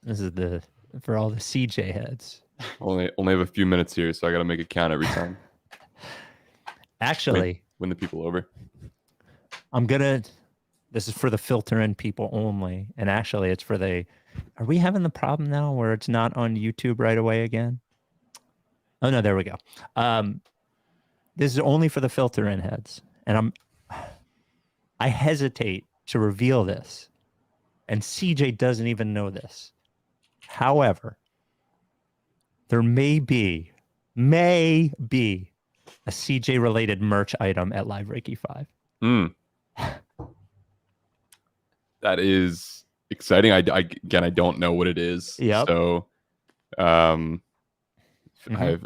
This is for all the CJ heads. Only have a few minutes here, so I got to make it count every time. Actually, win the people over. This is for the filter in people only. And actually, it's for are we having the problem now where it's not on YouTube right away again? Oh, no, there we go. This is only for the filter in heads. And I hesitate to reveal this. And CJ doesn't even know this. However, there may be a CJ related merch item at Live Ricky 5. That is exciting. Again, I don't know what it is. Yep. So I have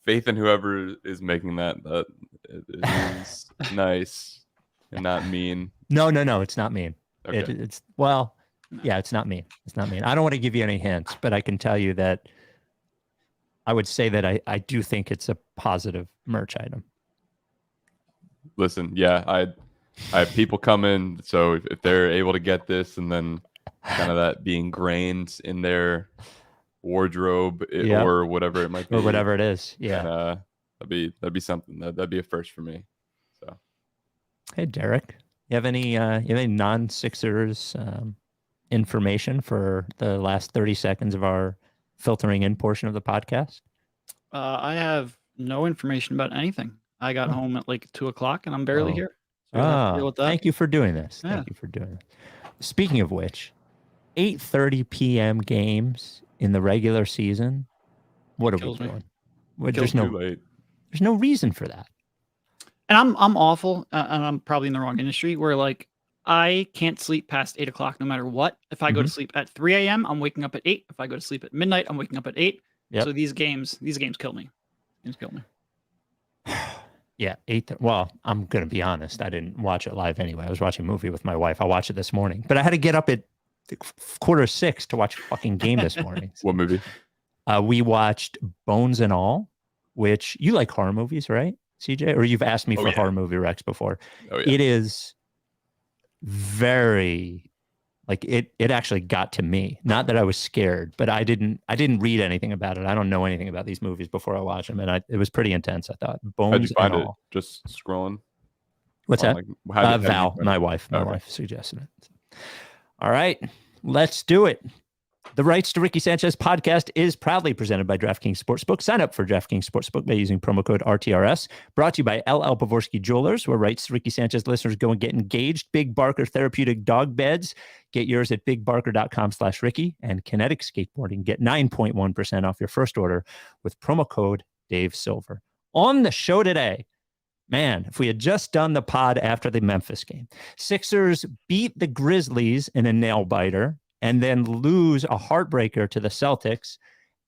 faith in whoever is making that. That is nice and not mean. No, it's not mean. Okay. It's not mean. It's not mean. I don't want to give you any hints, but I can tell you that I would say that I do think it's a positive merch item. Listen, yeah, I have people come in, so if they're able to get this and then kind of that be ingrained in their wardrobe or whatever it might be. Or whatever it is. Yeah. And, that'd be something. That'd be a first for me. So hey, Derek, you have any non-Sixers information for the last 30 seconds of our filtering in portion of the podcast? I have no information about anything. I got home at like 2:00 and I'm barely here. So thank you for doing this. Yeah. Thank you for doing this. Speaking of which, 8:30 p.m. games in the regular season. What are we doing? There's no reason for that. And I'm awful, and I'm probably in the wrong industry where like I can't sleep past 8:00 no matter what. If I go to sleep at 3 a.m., I'm waking up at 8. If I go to sleep at midnight, I'm waking up at 8. Yep. So these games kill me. Yeah, 8. Well, I'm going to be honest. I didn't watch it live anyway. I was watching a movie with my wife. I watched it this morning, but I had to get up at 5:45 to watch a fucking game this morning. What movie? We watched Bones and All, which you like horror movies, right, CJ? Or you've asked me for horror movie recs before. Oh, yeah. It is very... Like it actually got to me. Not that I was scared, but I didn't read anything about it. I don't know anything about these movies before I watched them, and it was pretty intense. I thought. Bones How'd you find and it? All. Just scrolling. What's that? Val, my wife suggested it. All right, let's do it. The Rights to Ricky Sanchez podcast is proudly presented by DraftKings Sportsbook. Sign up for DraftKings Sportsbook by using promo code RTRS. Brought to you by LL Pavorsky Jewelers, where Rights to Ricky Sanchez listeners go and get engaged. Big Barker Therapeutic Dog Beds. Get yours at bigbarker.com/Ricky. And Kinetic Skateboarding. Get 9.1% off your first order with promo code Dave Silver. On the show today, man, if we had just done the pod after the Memphis game, Sixers beat the Grizzlies in a nail biter and then lose a heartbreaker to the Celtics,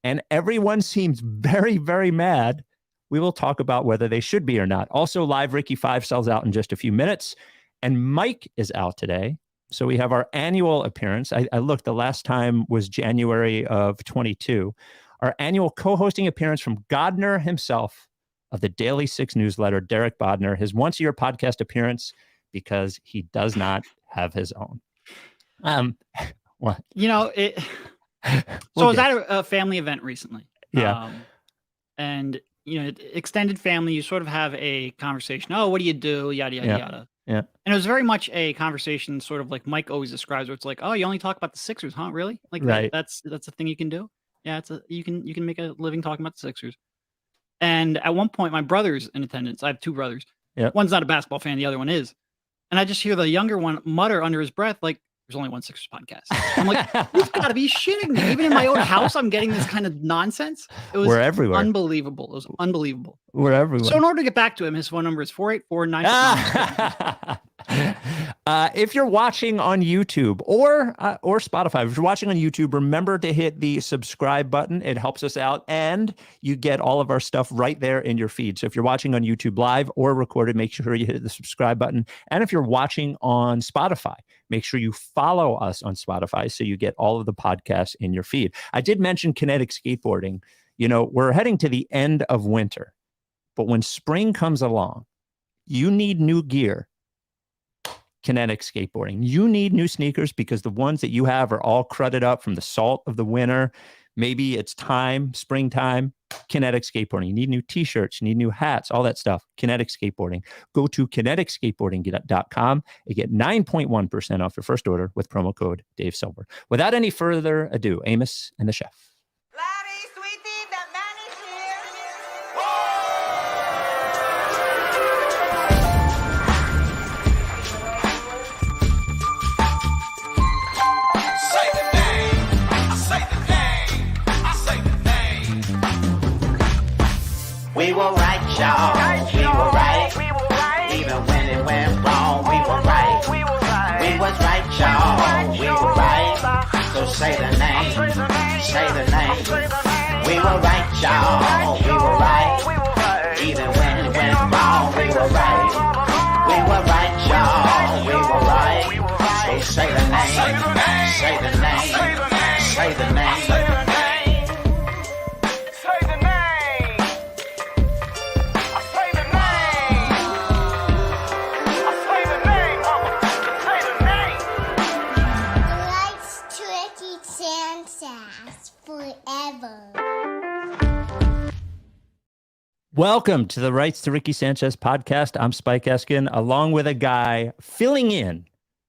and everyone seems very, very mad. We will talk about whether they should be or not. Also, Live Ricky 5 sells out in just a few minutes, and Mike is out today. So we have our annual appearance. I looked, the last time was January of 22. Our annual co-hosting appearance from Godner himself of the Daily Six newsletter, Derek Bodner, his once-a-year podcast appearance because he does not have his own. What? So I was at a family event recently. Yeah. And, extended family, you sort of have a conversation. Oh, what do you do? Yada, yada, yada. Yeah. And it was very much a conversation sort of like Mike always describes where it's like, oh, you only talk about the Sixers, huh? Really? Like right. That's a thing you can do? Yeah, you can make a living talking about the Sixers. And at one point, my brother's in attendance. I have two brothers. Yep. One's not a basketball fan, the other one is. And I just hear the younger one mutter under his breath, like, there's only one Sixers podcast. I'm like, you've got to be shitting me. Even in my own house, I'm getting this kind of nonsense. It was everywhere. Unbelievable. It was unbelievable. We're everywhere. So in order to get back to him, his phone number is 484-9. If you're watching on YouTube or Spotify, if you're watching on YouTube, remember to hit the subscribe button. It helps us out, and you get all of our stuff right there in your feed. So if you're watching on YouTube live or recorded, make sure you hit the subscribe button. And if you're watching on Spotify, make sure you follow us on Spotify so you get all of the podcasts in your feed. I did mention Kinetic Skateboarding. We're heading to the end of winter, but when spring comes along, you need new gear. Kinetic Skateboarding. You need new sneakers because the ones that you have are all crudted up from the salt of the winter. Maybe it's springtime. Kinetic Skateboarding. You need new t-shirts, you need new hats, all that stuff. Kinetic Skateboarding. Go to kineticskateboarding.com and get 9.1% off your first order with promo code Dave Silver. Without any further ado, Amos and the chef. We were right, y'all. We were right. Even when it went wrong, we were right. We was right, y'all. We were right. So say the name. Say the name. We were right, y'all. We were right. Even when it went wrong, we were right. We were right, y'all. We were right. So say the name. Say the name. Say the name. Welcome to the Rights to Ricky Sanchez podcast. I'm Spike Eskin, along with a guy filling in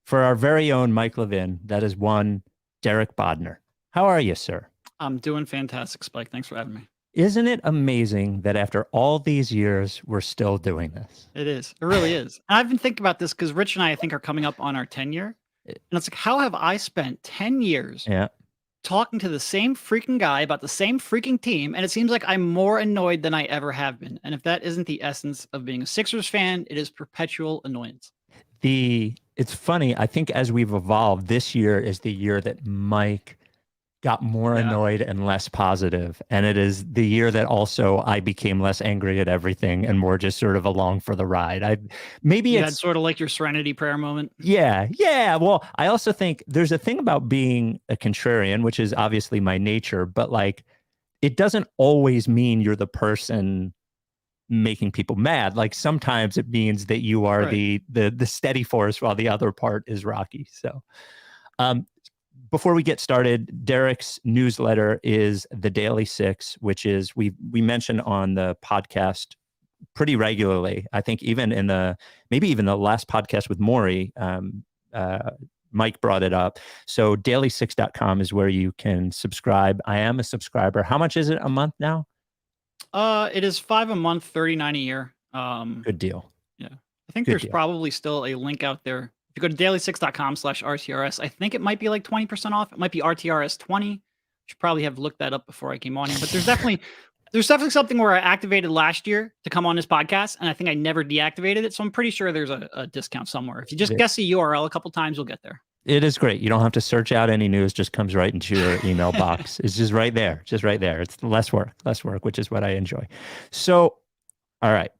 for our very own Mike Levin. That is one Derek Bodner. How are you, sir? I'm doing fantastic, Spike. Thanks for having me. Isn't it amazing that after all these years, we're still doing this? It is. It really is. And I've been thinking about this because Rich and I think, are coming up on our 10-year. And it's like, how have I spent 10 years talking to the same freaking guy about the same freaking team, and it seems like I'm more annoyed than I ever have been. And if that isn't the essence of being a Sixers fan, it is perpetual annoyance. It's funny. I think as we've evolved, this year is the year that Mike got more annoyed and less positive. And it is the year that also I became less angry at everything and more just sort of along for the ride. You had sort of like your serenity prayer moment. Yeah. Well, I also think there's a thing about being a contrarian, which is obviously my nature, but like, it doesn't always mean you're the person making people mad. Like sometimes it means that you are the steady force while the other part is rocky. So, before we get started, Derek's newsletter is the Daily Six, which is we mention on the podcast pretty regularly. I think even maybe even the last podcast with Maury, Mike brought it up. So dailysix.com is where you can subscribe. I am a subscriber. How much is it a month now? It is $5 a month, $39 a year. Good deal. Yeah. I think there's probably still a link out there. If you go to dailysix.com/RTRS, I think it might be like 20% off. It might be RTRS 20. Should probably have looked that up before I came on here. But there's definitely something where I activated last year to come on this podcast, and I think I never deactivated it. So I'm pretty sure there's a discount somewhere. If you just guess the URL a couple times, you'll get there. It is great. You don't have to search out any news; just comes right into your email box. It's just right there. It's less work, which is what I enjoy. So, all right.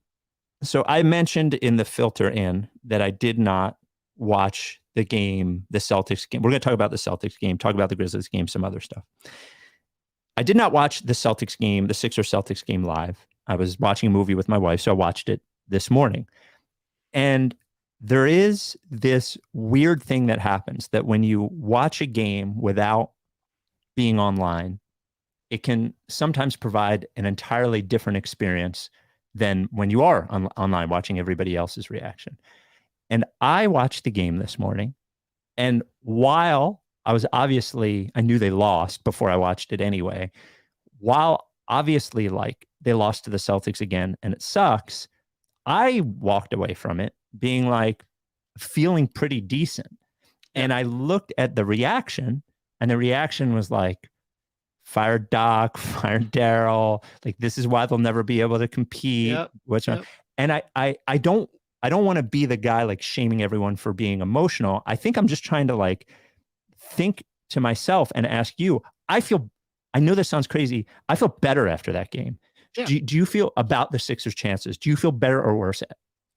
So I mentioned in the filter in that I did not watch the game, the Celtics game. We're going to talk about the Celtics game, talk about the Grizzlies game, some other stuff. I did not watch the Celtics game, the Sixers Celtics game live. I was watching a movie with my wife, so I watched it this morning. And there is this weird thing that happens that when you watch a game without being online, it can sometimes provide an entirely different experience than when you are online watching everybody else's reaction. And I watched the game this morning, and while I knew they lost before I watched it anyway, while obviously like they lost to the Celtics again and it sucks, I walked away from it being like feeling pretty decent. And I looked at the reaction, and the reaction was like, fired Doc, fired Daryl, like this is why they'll never be able to compete. And I don't want to be the guy like shaming everyone for being emotional. I think I'm just trying to like think to myself and ask you, I know this sounds crazy. I feel better after that game. Yeah. Do you feel about the Sixers' chances? Do you feel better or worse?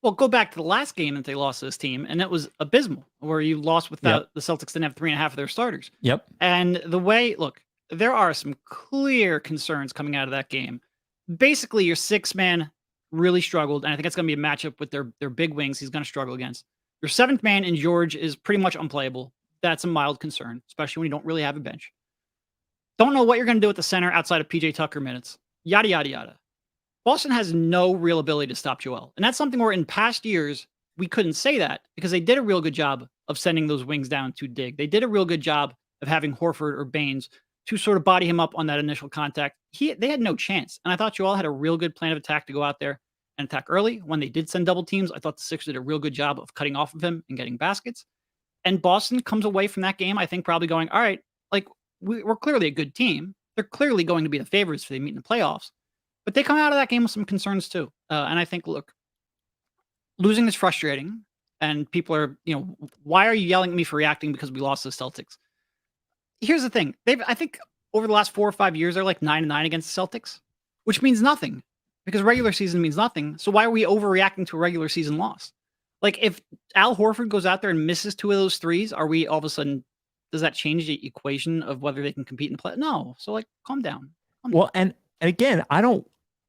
Well, go back to the last game that they lost to this team, and it was abysmal, where you lost without the Celtics didn't have 3.5 of their starters. Yep. And there are some clear concerns coming out of that game. Basically, your six-man really struggled, and I think it's going to be a matchup with their big wings he's going to struggle against. Your seventh man in George is pretty much unplayable. That's a mild concern, especially when you don't really have a bench. Don't know what you're going to do at the center outside of PJ Tucker minutes. Yada, yada, yada. Boston has no real ability to stop Joel. And that's something where in past years, we couldn't say that because they did a real good job of sending those wings down to dig. They did a real good job of having Horford or Baines to sort of body him up on that initial contact. They had no chance. And I thought Joel had a real good plan of attack to go out there and attack early. When they did send double teams, I thought the Sixers did a real good job of cutting off of him and getting baskets. And Boston comes away from that game, I think, probably going, all right, like we're clearly a good team. They're clearly going to be the favorites if they meet in the playoffs. But they come out of that game with some concerns too. And I think, look, losing is frustrating. And people are, why are you yelling at me for reacting because we lost to the Celtics? Here's the thing. I think over the last 4 or 5 years, they're like 9-9 against the Celtics, which means nothing because regular season means nothing. So why are we overreacting to a regular season loss? Like if Al Horford goes out there and misses 2 of those threes, are we all of a sudden, does that change the equation of whether they can compete in play? No. So like, calm down. Well, and again, I don't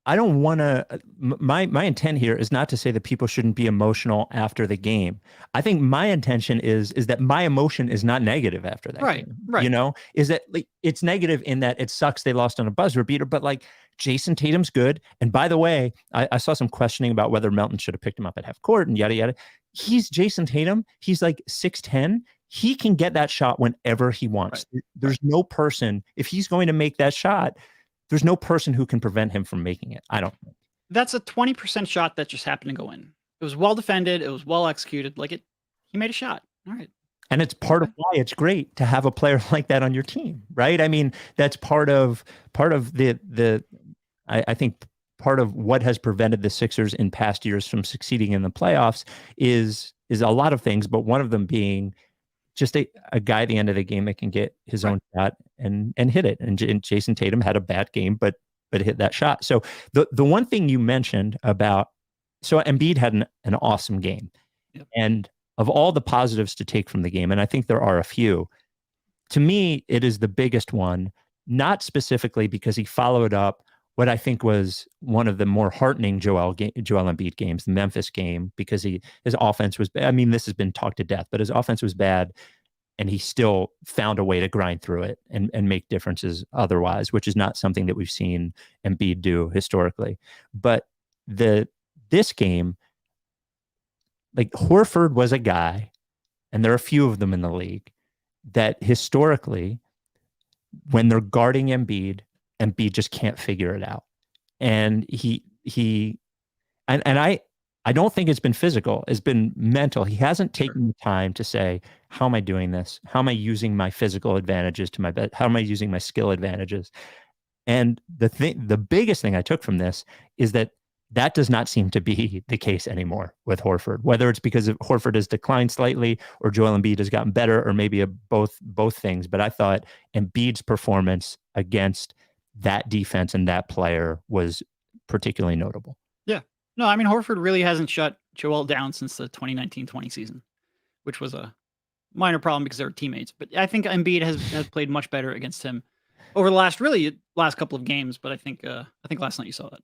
want to, my intent here is not to say that people shouldn't be emotional after the game. I think my intention is that my emotion is not negative after that game. Right. Is that like, it's negative in that it sucks they lost on a buzzer beater, but like Jason Tatum's good. And by the way, I saw some questioning about whether Melton should have picked him up at half court and yada, yada. He's Jason Tatum. He's like 6'10". He can get that shot whenever he wants. Right. There's no person, if he's going to make that shot, there's no person who can prevent him from making it. I don't think. That's a 20% shot that just happened to go in. It was well defended. It was well executed. He made a shot. All right. And it's part of why it's great to have a player like that on your team, right? I mean, that's part of the I think part of what has prevented the Sixers in past years from succeeding in the playoffs is a lot of things, but one of them being just a guy at the end of the game that can get his own shot and hit it. And Jason Tatum had a bad game, but hit that shot. So the one thing you mentioned about, so Embiid had an awesome game. Yep. And of all the positives to take from the game, and I think there are a few, to me, it is the biggest one, not specifically because he followed up what I think was one of the more heartening Joel Embiid games, the Memphis game, because his offense was bad. I mean, this has been talked to death, but his offense was bad, and he still found a way to grind through it and make differences otherwise, which is not something that we've seen Embiid do historically. But this game, like Horford was a guy, and there are a few of them in the league, that historically, when they're guarding Embiid just can't figure it out. And I don't think it's been physical. It's been mental. He hasn't taken the time to say, how am I doing this? How am I using my physical advantages to my bet? How am I using my skill advantages? And the biggest thing I took from this is that does not seem to be the case anymore with Horford, whether it's because Horford has declined slightly or Joel Embiid has gotten better or maybe both things. But I thought Embiid's performance against that defense and that player was particularly notable. Yeah. No, I mean, Horford really hasn't shut Joel down since the 2019-20 season, which was a minor problem because they were teammates. But I think Embiid has played much better against him over the last couple of games. But I think last night you saw that.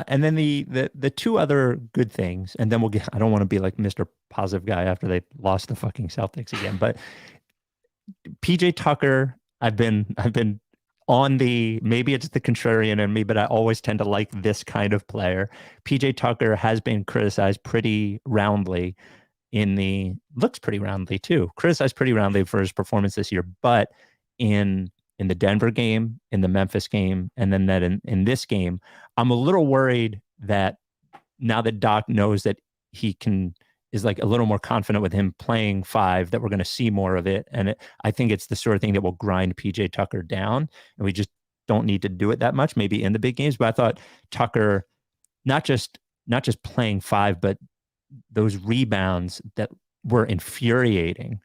And then the two other good things, and then I don't want to be like Mr. Positive guy after they lost the fucking Celtics again, but PJ Tucker, I've been on maybe it's the contrarian in me, but I always tend to like this kind of player. PJ Tucker has been criticized pretty roundly looks pretty roundly too, criticized pretty roundly for his performance this year, but in the Denver game, in the Memphis game, and then that in this game, I'm a little worried that now that Doc knows that he is like a little more confident with him playing 5, that we're going to see more of it. And I think it's the sort of thing that will grind PJ Tucker down, and we just don't need to do it that much, maybe in the big games. But I thought Tucker, not just playing 5, but those rebounds that were infuriating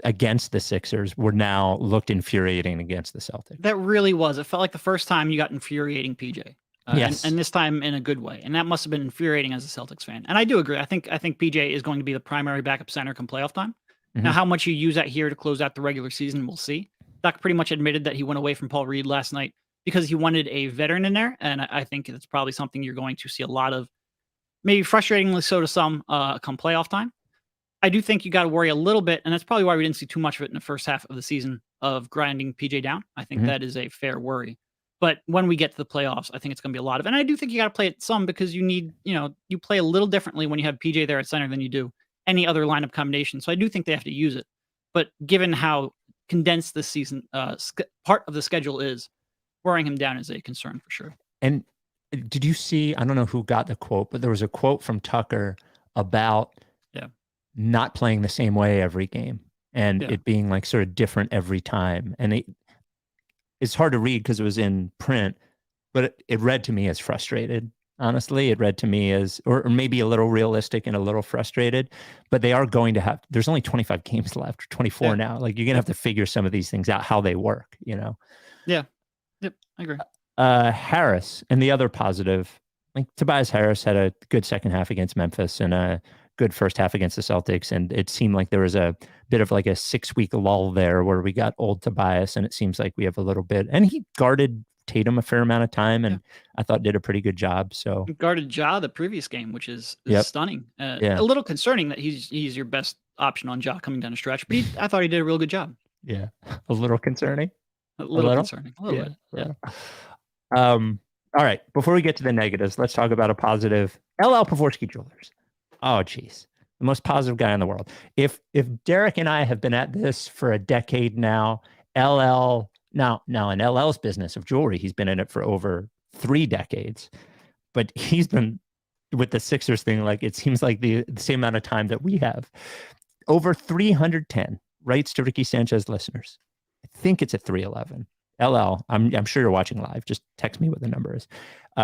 against the Sixers now looked infuriating against the Celtics. That really was. It felt like the first time you got infuriating PJ. Yes. And this time in a good way. And that must have been infuriating as a Celtics fan. And I do agree. I think PJ is going to be the primary backup center come playoff time. Mm-hmm. Now, how much you use that here to close out the regular season, we'll see. Doc pretty much admitted that he went away from Paul Reed last night because he wanted a veteran in there. And I think it's probably something you're going to see a lot of, maybe frustratingly so to some, come playoff time. I do think you got to worry a little bit, and that's probably why we didn't see too much of it in the first half of the season of grinding PJ down. I think that is a fair worry. But when we get to the playoffs, I think it's going to be a lot of, and I do think you got to play it some because you need, you play a little differently when you have PJ there at center than you do any other lineup combination. So I do think they have to use it. But given how condensed this season, part of the schedule is, wearing him down is a concern for sure. And did you see, I don't know who got the quote, but there was a quote from Tucker about not playing the same way every game and it being like sort of different every time. And it's hard to read because it was in print, but it read to me as frustrated. Honestly, it read to me as, or maybe a little realistic and a little frustrated, but they are going to have, there's only 25 games left, or 24 now. Like you're going to have to figure some of these things out, how they work, Yeah. Yep. I agree. Harris, and the other positive, like Tobias Harris had a good second half against Memphis and a good first half against the Celtics. And it seemed like there was a bit of like a 6-week lull there where we got old Tobias, and it seems like we have a little bit, and he guarded Tatum a fair amount of time, and I thought did a pretty good job. So he guarded Ja the previous game, which is stunning. A little concerning that he's your best option on Ja coming down the stretch, but I thought he did a real good job. Yeah, a little concerning. A little concerning. A little bit. Yeah. All right. Before we get to the negatives, let's talk about a positive. LL Pavorsky Jewelers. Oh, geez. The most positive guy in the world. If Derek and I have been at this for a decade now, LL, now in LL's business of jewelry, he's been in it for over 3 decades. But he's been with the Sixers thing, like it seems like the same amount of time that we have. Over 310 Rights to Ricky Sanchez listeners. I think it's at 311. LL, I'm sure you're watching live. Just text me what the number is.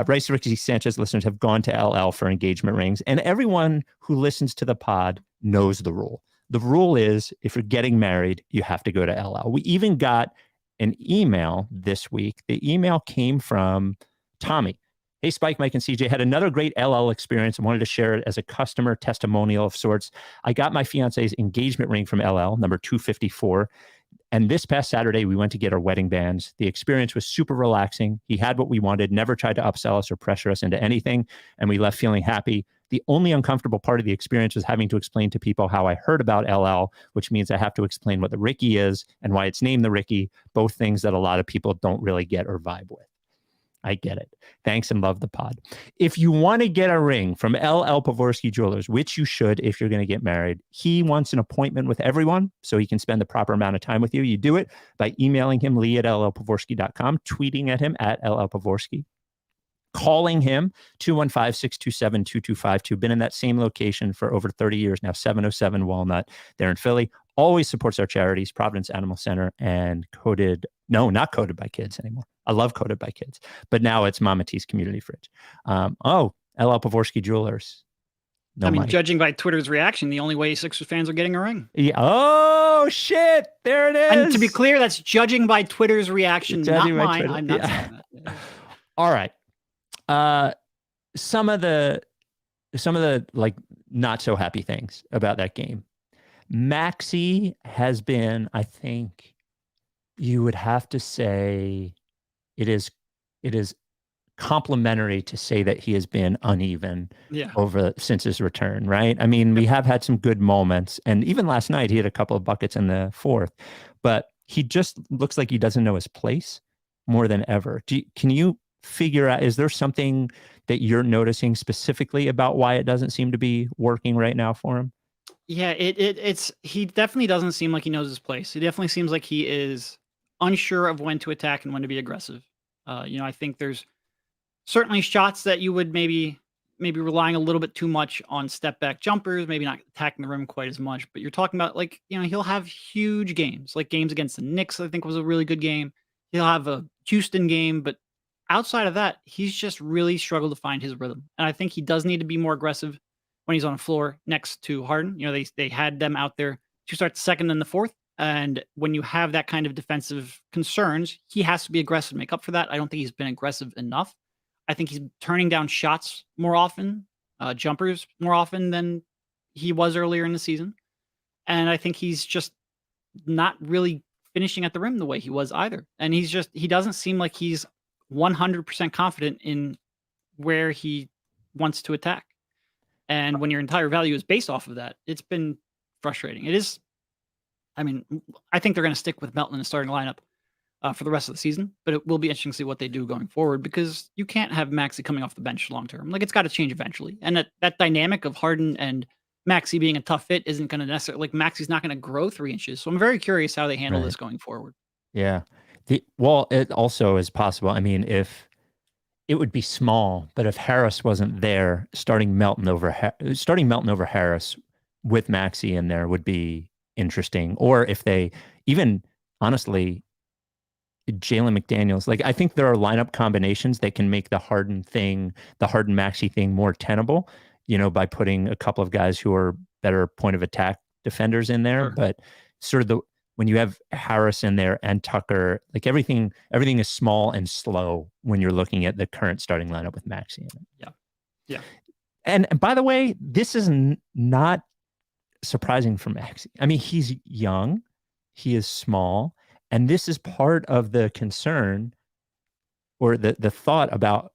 Rights to Ricky Sanchez listeners have gone to LL for engagement rings, and everyone who listens to the pod knows the rule. The rule is if you're getting married, you have to go to LL. We even got an email this week. The email came from Tommy. Hey, Spike, Mike, and CJ, had another great LL experience and wanted to share it as a customer testimonial of sorts. I got my fiance's engagement ring from LL, number 254. And this past Saturday, we went to get our wedding bands. The experience was super relaxing. He had what we wanted, never tried to upsell us or pressure us into anything, and we left feeling happy. The only uncomfortable part of the experience was having to explain to people how I heard about LL, which means I have to explain what the Ricky is and why it's named the Ricky, both things that a lot of people don't really get or vibe with. I get it. Thanks and love the pod. If you want to get a ring from LL Pavorsky Jewelers, which you should if you're going to get married, he wants an appointment with everyone so he can spend the proper amount of time with you. You do it by emailing him, lee@llpavorsky.com, tweeting at him @llpavorsky, calling him 215-627-2252. Been in that same location for over 30 years now, 707 Walnut there in Philly. Always supports our charities, Providence Animal Center and not Coded by Kids anymore. I love Coded by Kids, but now it's Mama T's Community Fridge. LL Pavorsky Jewelers. Judging by Twitter's reaction, the only way Sixers fans are getting a ring. Yeah. Oh, shit. There it is. And to be clear, that's judging by Twitter's reaction, not mine. Twitter. I'm not saying that. All right. Some of the like not so happy things about that game. Maxey has been, I think you would have to say it is complimentary to say that he has been uneven since his return, right? I mean, we have had some good moments, and even last night he had a couple of buckets in the fourth, but he just looks like he doesn't know his place more than ever. Can you figure out, is there something that you're noticing specifically about why it doesn't seem to be working right now for him? Yeah, he definitely doesn't seem like he knows his place. He definitely seems like he is unsure of when to attack and when to be aggressive. I think there's certainly shots that you would maybe relying a little bit too much on step back jumpers, maybe not attacking the rim quite as much, but you're talking about he'll have huge games, like games against the Knicks, I think was a really good game. He'll have a Houston game, but outside of that, he's just really struggled to find his rhythm. And I think he does need to be more aggressive when he's on the floor next to Harden. They had them out there to start the second and the fourth. And when you have that kind of defensive concerns, he has to be aggressive to make up for that. I don't think he's been aggressive enough. I think he's turning down shots more often, jumpers more often than he was earlier in the season. And I think he's just not really finishing at the rim the way he was either. And he doesn't seem like he's 100% confident in where he wants to attack. And when your entire value is based off of that, it's been frustrating. It is. I mean, I think they're going to stick with Melton in the starting lineup for the rest of the season, but it will be interesting to see what they do going forward because you can't have Maxey coming off the bench long term. Like, it's got to change eventually. And that dynamic of Harden and Maxey being a tough fit isn't going to necessarily, like, Maxey's not going to grow 3 inches. So I'm very curious how they handle this going forward. Yeah. Well, it also is possible. I mean, if it would be small, but if Harris wasn't there, starting Melton over Harris with Maxey in there would be interesting. Or if they even, honestly, Jalen McDaniels, like, I think there are lineup combinations that can make the Harden Maxey thing more tenable, by putting a couple of guys who are better point of attack defenders in there. Sure. But sort of when you have Harris in there and Tucker, like, everything is small and slow when you're looking at the current starting lineup with Maxey in it. Yeah. Yeah. And by the way, this is not surprising for Maxey. I mean, he's young, he is small, and this is part of the concern or the thought about,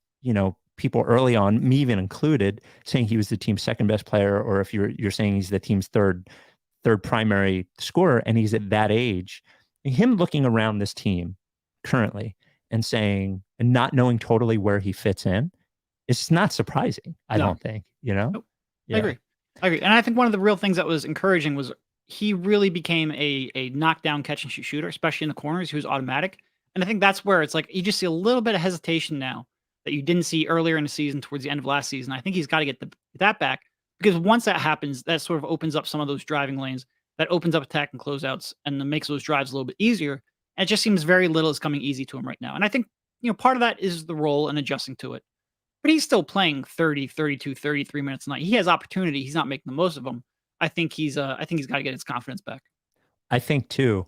people early on, me even included, saying he was the team's second best player, or if you're saying he's the team's third primary scorer, and he's at that age. Him looking around this team currently and not knowing totally where he fits in, it's not surprising. I don't think, Nope. Yeah. I agree. And I think one of the real things that was encouraging was he really became a knockdown catch and shoot shooter, especially in the corners. He was automatic. And I think that's where it's like, you just see a little bit of hesitation now that you didn't see earlier in the season towards the end of last season. I think he's got to get that back, because once that happens, that sort of opens up some of those driving lanes, that opens up attack and closeouts, and then makes those drives a little bit easier. And it just seems very little is coming easy to him right now. And I think, part of that is the role and adjusting to it. But he's still playing 30, 32, 33 minutes a night. He has opportunity. He's not making the most of them. I think he's got to get his confidence back. I think too,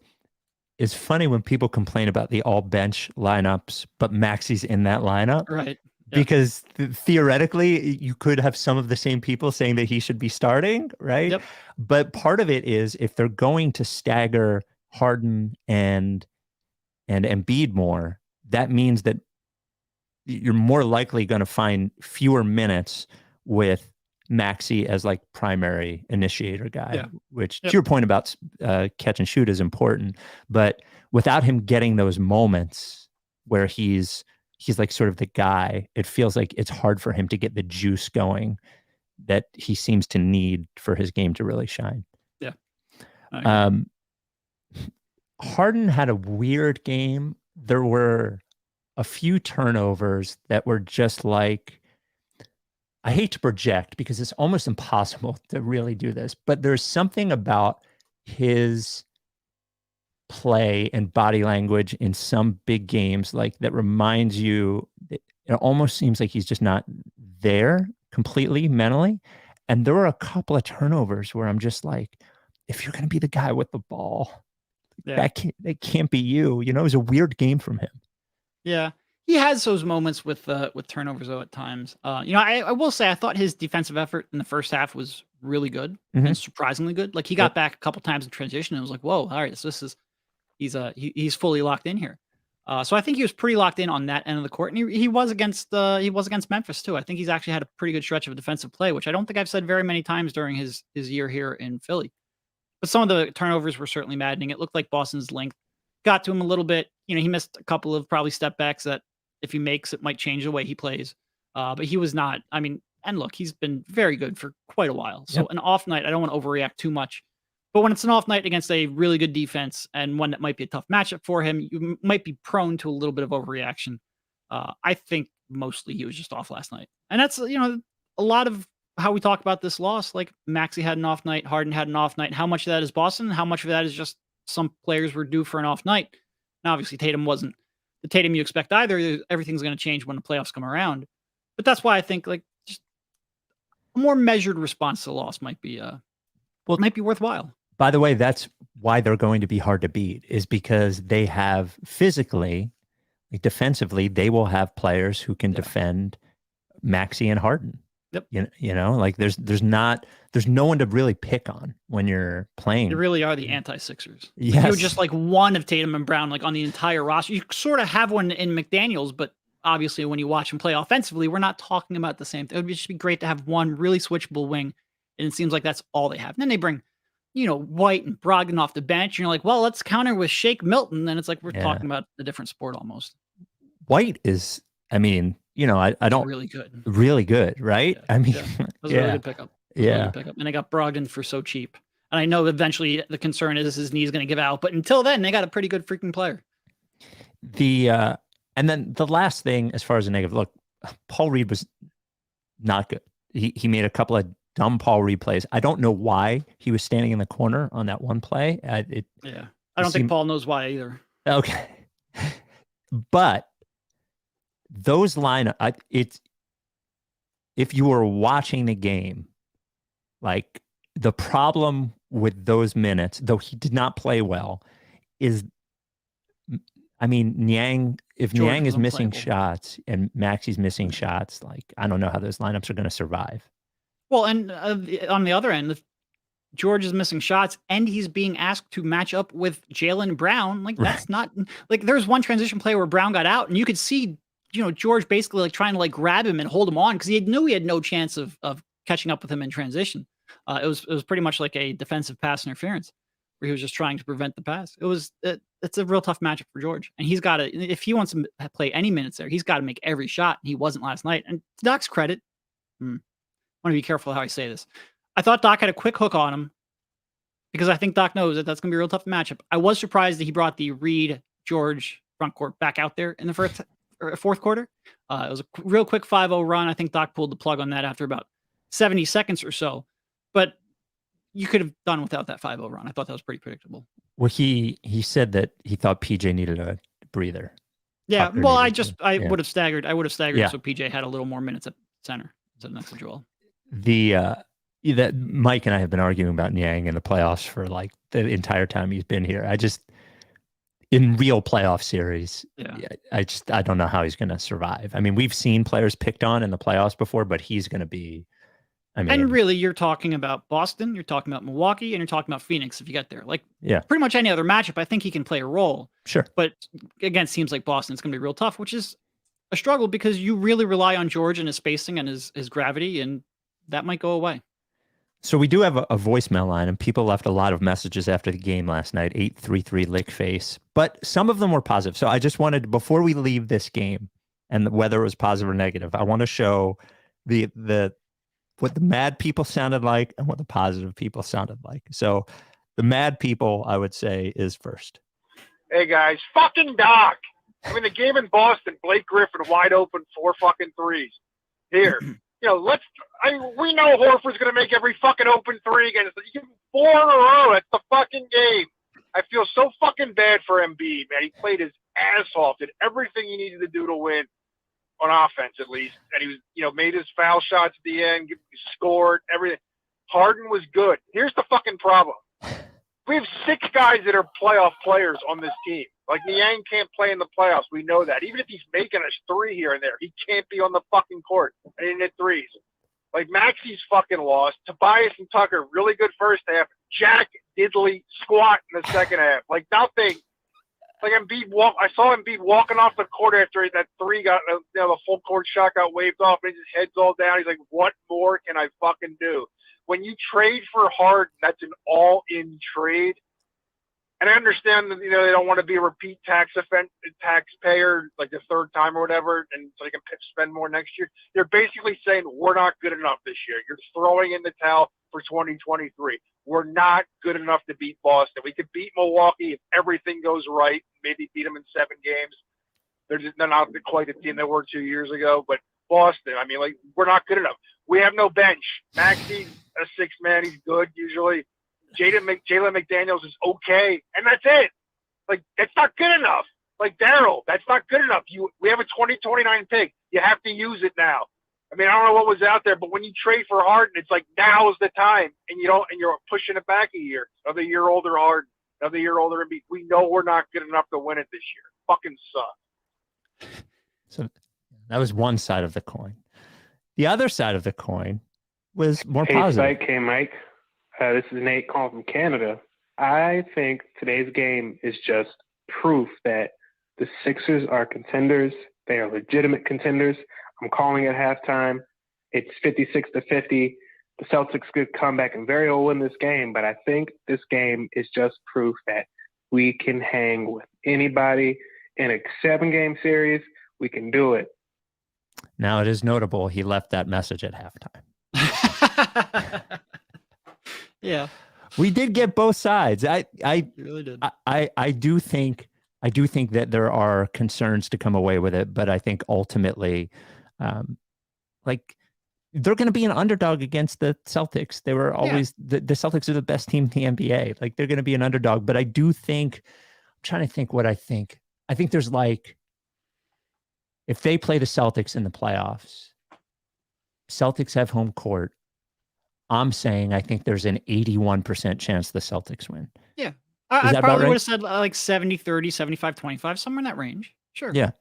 it's funny when people complain about the all bench lineups, but Maxey's in that lineup. Right. Yeah. Because theoretically, you could have some of the same people saying that he should be starting, right? Yep. But part of it is, if they're going to stagger Harden and Embiid more, that means that you're more likely going to find fewer minutes with Maxey as like primary initiator guy, which to your point about catch and shoot is important. But without him getting those moments where he's like sort of the guy, it feels like it's hard for him to get the juice going that he seems to need for his game to really shine. Yeah. Harden had a weird game. There were a few turnovers that were just like, I hate to project because it's almost impossible to really do this, but there's something about his play and body language in some big games like that reminds you, it almost seems like he's just not there completely mentally. And there were a couple of turnovers where I'm just like, if you're going to be the guy with the ball, that can't be you. It was a weird game from him. Yeah. He has those moments with turnovers though at times. I will say I thought his defensive effort in the first half was really good and surprisingly good. Like, he got back a couple times in transition and was like, whoa, all right, so he's fully locked in here. So I think he was pretty locked in on that end of the court, and he was against Memphis too. I think he's actually had a pretty good stretch of defensive play, which I don't think I've said very many times during his year here in Philly. But some of the turnovers were certainly maddening. It looked like Boston's length got to him a little bit. He missed a couple of probably step backs that, if he makes, it might change the way he plays. But he was not, and look, he's been very good for quite a while. So an off night, I don't want to overreact too much. But when it's an off night against a really good defense and one that might be a tough matchup for him, you might be prone to a little bit of overreaction. I think mostly he was just off last night. And that's, a lot of how we talk about this loss. Like, Maxey had an off night, Harden had an off night. How much of that is Boston? How much of that is just some players were due for an off night? Now, obviously, Tatum wasn't the Tatum you expect either. Everything's going to change when the playoffs come around. But that's why I think, like, just a more measured response to the loss might be worthwhile. By the way, that's why they're going to be hard to beat, is because they have physically, like, defensively, they will have players who can defend Maxey and Harden. Yep. Like, there's no one to really pick on when you're playing. They really are the anti-Sixers. Yes. You're just like one of Tatum and Brown, like, on the entire roster. You sort of have one in McDaniels, but obviously when you watch him play offensively, we're not talking about the same thing. It would just be great to have one really switchable wing, and it seems like that's all they have. And then they bring White and Brogdon off the bench. And you're like, well, let's counter with Shake Milton. Then it's like we're talking about a different sport almost. White is, I don't really good. Really good, right? Yeah, that was a really good pickup. Yeah. And they got Brogdon for so cheap. And I know eventually the concern is his knee's going to give out, but until then, they got a pretty good freaking player. And then the last thing, as far as a negative, look, Paul Reed was not good. He made a couple of dumb Paul Reed plays. I don't know why he was standing in the corner on that one play. I don't think Paul knows why either. Okay. But those if you were watching the game, like the problem with those minutes, though he did not play well, is, Niang, if Niang is missing shots and Maxi's missing shots, like, I don't know how those lineups are going to survive. Well, and on the other end, if George is missing shots and he's being asked to match up with Jaylen Brown, like that's not like there's one transition play where Brown got out and you could see, George basically like trying to like grab him and hold him on because he knew he had no chance of catching up with him in transition. It was pretty much like a defensive pass interference where he was just trying to prevent the pass. It's a real tough matchup for George, and he's got to, if he wants to play any minutes there, he's got to make every shot. And he wasn't last night. And to Doc's credit, I want to be careful how I say this. I thought Doc had a quick hook on him because I think Doc knows that that's going to be a real tough matchup. I was surprised that he brought the Reed George front court back out there in the fourth quarter. It was a real quick 5-0 run. I think Doc pulled the plug on that after about 70 seconds or so. But you could have done without that 5-0 run. I thought that was pretty predictable. Well, he said that he thought PJ needed a breather. Yeah, well, I would have staggered. So PJ had a little more minutes at center next to Joel. That Mike and I have been arguing about Niang in the playoffs for like the entire time he's been here. In real playoff series, I don't know how he's going to survive. We've seen players picked on in the playoffs before, but he's going to be. And really, you're talking about Boston, you're talking about Milwaukee, and you're talking about Phoenix if you get there. Like, pretty much any other matchup, I think he can play a role. Sure. But again, it seems like Boston's going to be real tough, which is a struggle because you really rely on George and his spacing and his gravity, and that might go away. So we do have a voicemail line, and people left a lot of messages after the game last night, 833 lick face, but some of them were positive. So I just wanted, before we leave this game, and whether it was positive or negative, I want to show what the mad people sounded like and what the positive people sounded like. So the mad people, I would say, is first. Hey guys, fucking Doc. The game in Boston, Blake Griffin wide open 4 fucking threes. Here. We know Horford's going to make every fucking open three again. You give him 4 in a row. That's the fucking game. I feel so fucking bad for Embiid, man. He played his ass off, did everything he needed to do to win. On offense, at least, and he was, made his foul shots at the end, scored everything. Harden was good. Here's the fucking problem: we have 6 guys that are playoff players on this team. Like Niang can't play in the playoffs. We know that. Even if he's making a 3 here and there, he can't be on the fucking court and he didn't hit threes. Like Maxi's fucking lost. Tobias and Tucker really good first half. Jack diddly squat in the second half. Like nothing. Like I saw Embiid walking off the court after that 3 got, the full court shot got waved off and his head's all down. He's like, what more can I fucking do? When you trade for Harden, that's an all-in trade. And I understand that, they don't want to be a repeat taxpayer, like the 3rd time or whatever, and so they can spend more next year. They're basically saying, we're not good enough this year. You're throwing in the towel for 2023. We're not good enough to beat Boston. We could beat Milwaukee if everything goes right, maybe beat them in 7 games. They're not quite the team they were 2 years ago, but Boston, we're not good enough. We have no bench. Maxi's a 6th man. He's good usually. Jalen McDaniels is okay, and that's it. Like, that's not good enough. Like, Daryl, that's not good enough. We have a 2029 pick. You have to use it now. I don't know what was out there, but when you trade for Harden, it's like now is the time, and you're pushing it back a year. Another year older Harden, another year older Embiid. We know we're not good enough to win it this year. Fucking suck. So that was one side of the coin. The other side of the coin was more positive. Hey, Mike. This is Nate calling from Canada. I think today's game is just proof that the Sixers are contenders. They are legitimate contenders. I'm calling at halftime. It's 56-50. the Celtics could come back and very well win this game, but I think this game is just proof that we can hang with anybody in a 7-game series. We can do it. Now, it is notable he left that message at halftime. Yeah. We did get both sides. I really did. I do think that there are concerns to come away with it, but I think ultimately, like, they're going to be an underdog against the Celtics. They were always the Celtics are the best team in the NBA. Like, they're going to be an underdog, but I do think, I'm trying to think what I think. I think there's like, if they play the Celtics in the playoffs, Celtics have home court. I'm saying I think there's an 81% chance the Celtics win. Yeah. I probably would have said like 70-30, 75-25, somewhere in that range. Sure. Yeah.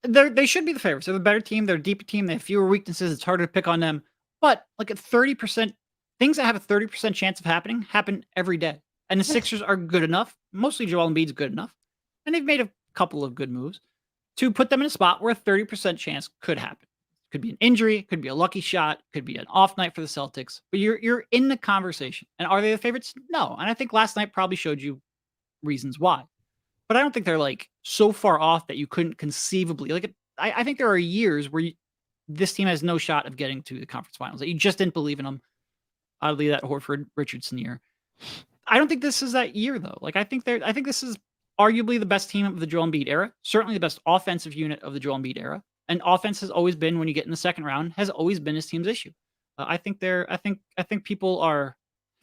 They should be the favorites. They're the better team. They're a deeper team. They have fewer weaknesses. It's harder to pick on them. But like at 30%, things that have a 30% chance of happening happen every day. And the Sixers are good enough. Mostly Joel Embiid's good enough. And they've made a couple of good moves to put them in a spot where a 30% chance could happen. Could be an injury, could be a lucky shot, could be an off night for the Celtics. But you're in the conversation. And are they the favorites? No. And I think last night probably showed you reasons why. But I don't think they're like so far off that you couldn't conceivably like. I think there are years where this team has no shot of getting to the conference finals. That you just didn't believe in them. Oddly, that Horford Richardson year. I don't think this is that year though. Like I think this is arguably the best team of the Joel Embiid era. Certainly the best offensive unit of the Joel Embiid era. And offense has always been, when you get in the second round, has always been his team's issue. I think people are,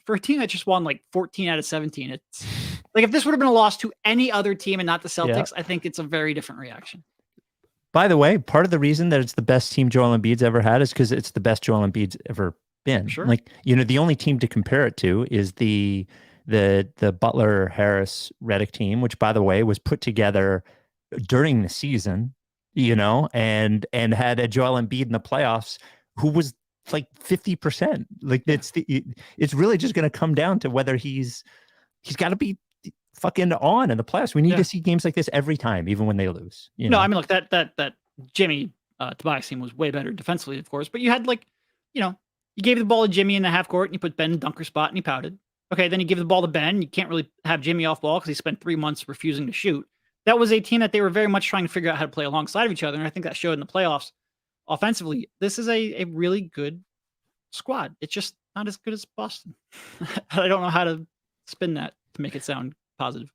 for a team that just won like 14 out of 17. It's like if this would have been a loss to any other team and not the Celtics, I think it's a very different reaction. By the way, part of the reason that it's the best team Joel Embiid's ever had is because it's the best Joel Embiid's ever been. Sure. Like, the only team to compare it to is the Butler, Harris, Redick team, which by the way was put together during the season, and had a Joel Embiid in the playoffs who was like 50%. Like it's really just going to come down to whether he's got to be fucking on in the playoffs. We need to see games like this every time, even when they lose. No, I mean, look, that Jimmy Tobias team was way better defensively, of course, but you had you gave the ball to Jimmy in the half court and you put Ben in dunker spot and he pouted. Okay, then you give the ball to Ben. You can't really have Jimmy off ball because he spent 3 months refusing to shoot. That was a team that they were very much trying to figure out how to play alongside of each other, and I think that showed in the playoffs. Offensively, this is a really good squad. It's just not as good as Boston. I don't know how to spin that to make it sound positive.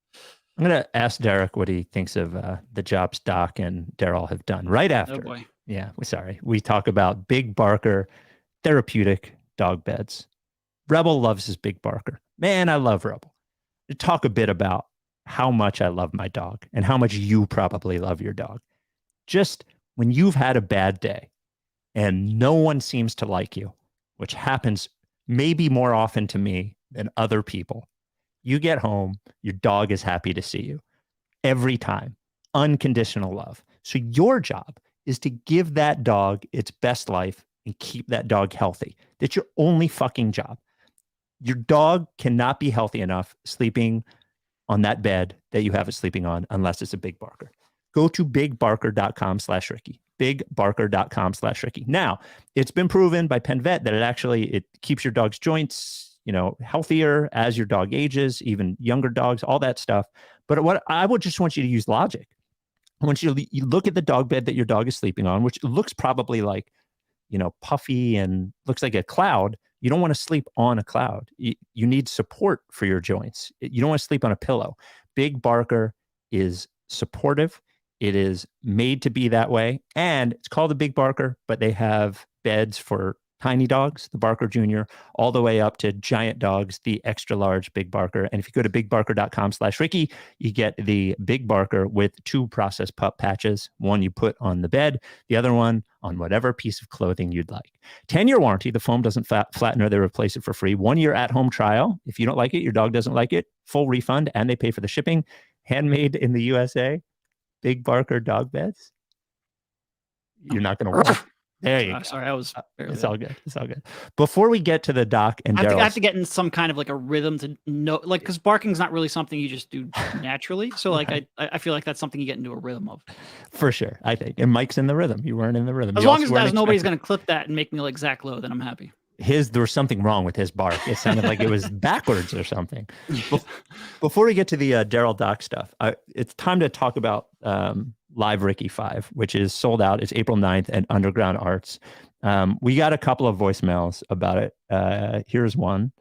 I'm going to ask Derek what he thinks of the jobs Doc and Daryl have done right after. Oh, boy. Yeah, sorry. We talk about Big Barker, therapeutic dog beds. Rebel loves his Big Barker. Man, I love Rebel. To talk a bit about how much I love my dog and how much you probably love your dog. Just when you've had a bad day and no one seems to like you, which happens maybe more often to me than other people, you get home, your dog is happy to see you every time. Unconditional love. So your job is to give that dog its best life and keep that dog healthy. That's your only fucking job. Your dog cannot be healthy enough sleeping on that bed that you have it sleeping on unless it's a Big Barker. Go to bigbarker.com/Ricky. bigbarker.com/Ricky. Now, it's been proven by Penn Vet that it keeps your dog's joints, healthier as your dog ages, even younger dogs, all that stuff. But what I would just want you to use logic. I want you to look at the dog bed that your dog is sleeping on, which looks probably like, puffy and looks like a cloud. You don't want to sleep on a cloud. You need support for your joints. You don't want to sleep on a pillow. Big Barker is supportive. It is made to be that way. And it's called a Big Barker, but they have beds for tiny dogs, the Barker Jr., all the way up to giant dogs, the extra large Big Barker. And if you go to bigbarker.com/Ricky, you get the Big Barker with 2 processed pup patches. One you put on the bed, the other one on whatever piece of clothing you'd like. 10-year warranty. The foam doesn't flatten or they replace it for free. 1-year at-home trial. If you don't like it, your dog doesn't like it, full refund, and they pay for the shipping. Handmade in the USA. Big Barker dog beds. You're not going to want. There you go. Sorry, I was. It's all good. It's all good. Before we get to the Doc and I have to get in some kind of like a rhythm to know, like, because barking's not really something you just do naturally. So like, I feel like that's something you get into a rhythm of. For sure, I think. And Mike's in the rhythm. You weren't in the rhythm. As long as nobody's going to clip that and make me like Zach Lowe, then I'm happy. there was something wrong with his bark. It sounded like it was backwards or something. Before we get to the Daryl Doc stuff, it's time to talk about Live Ricky 5, which is sold out. It's April 9th at Underground Arts. We got a couple of voicemails about it. Here's one.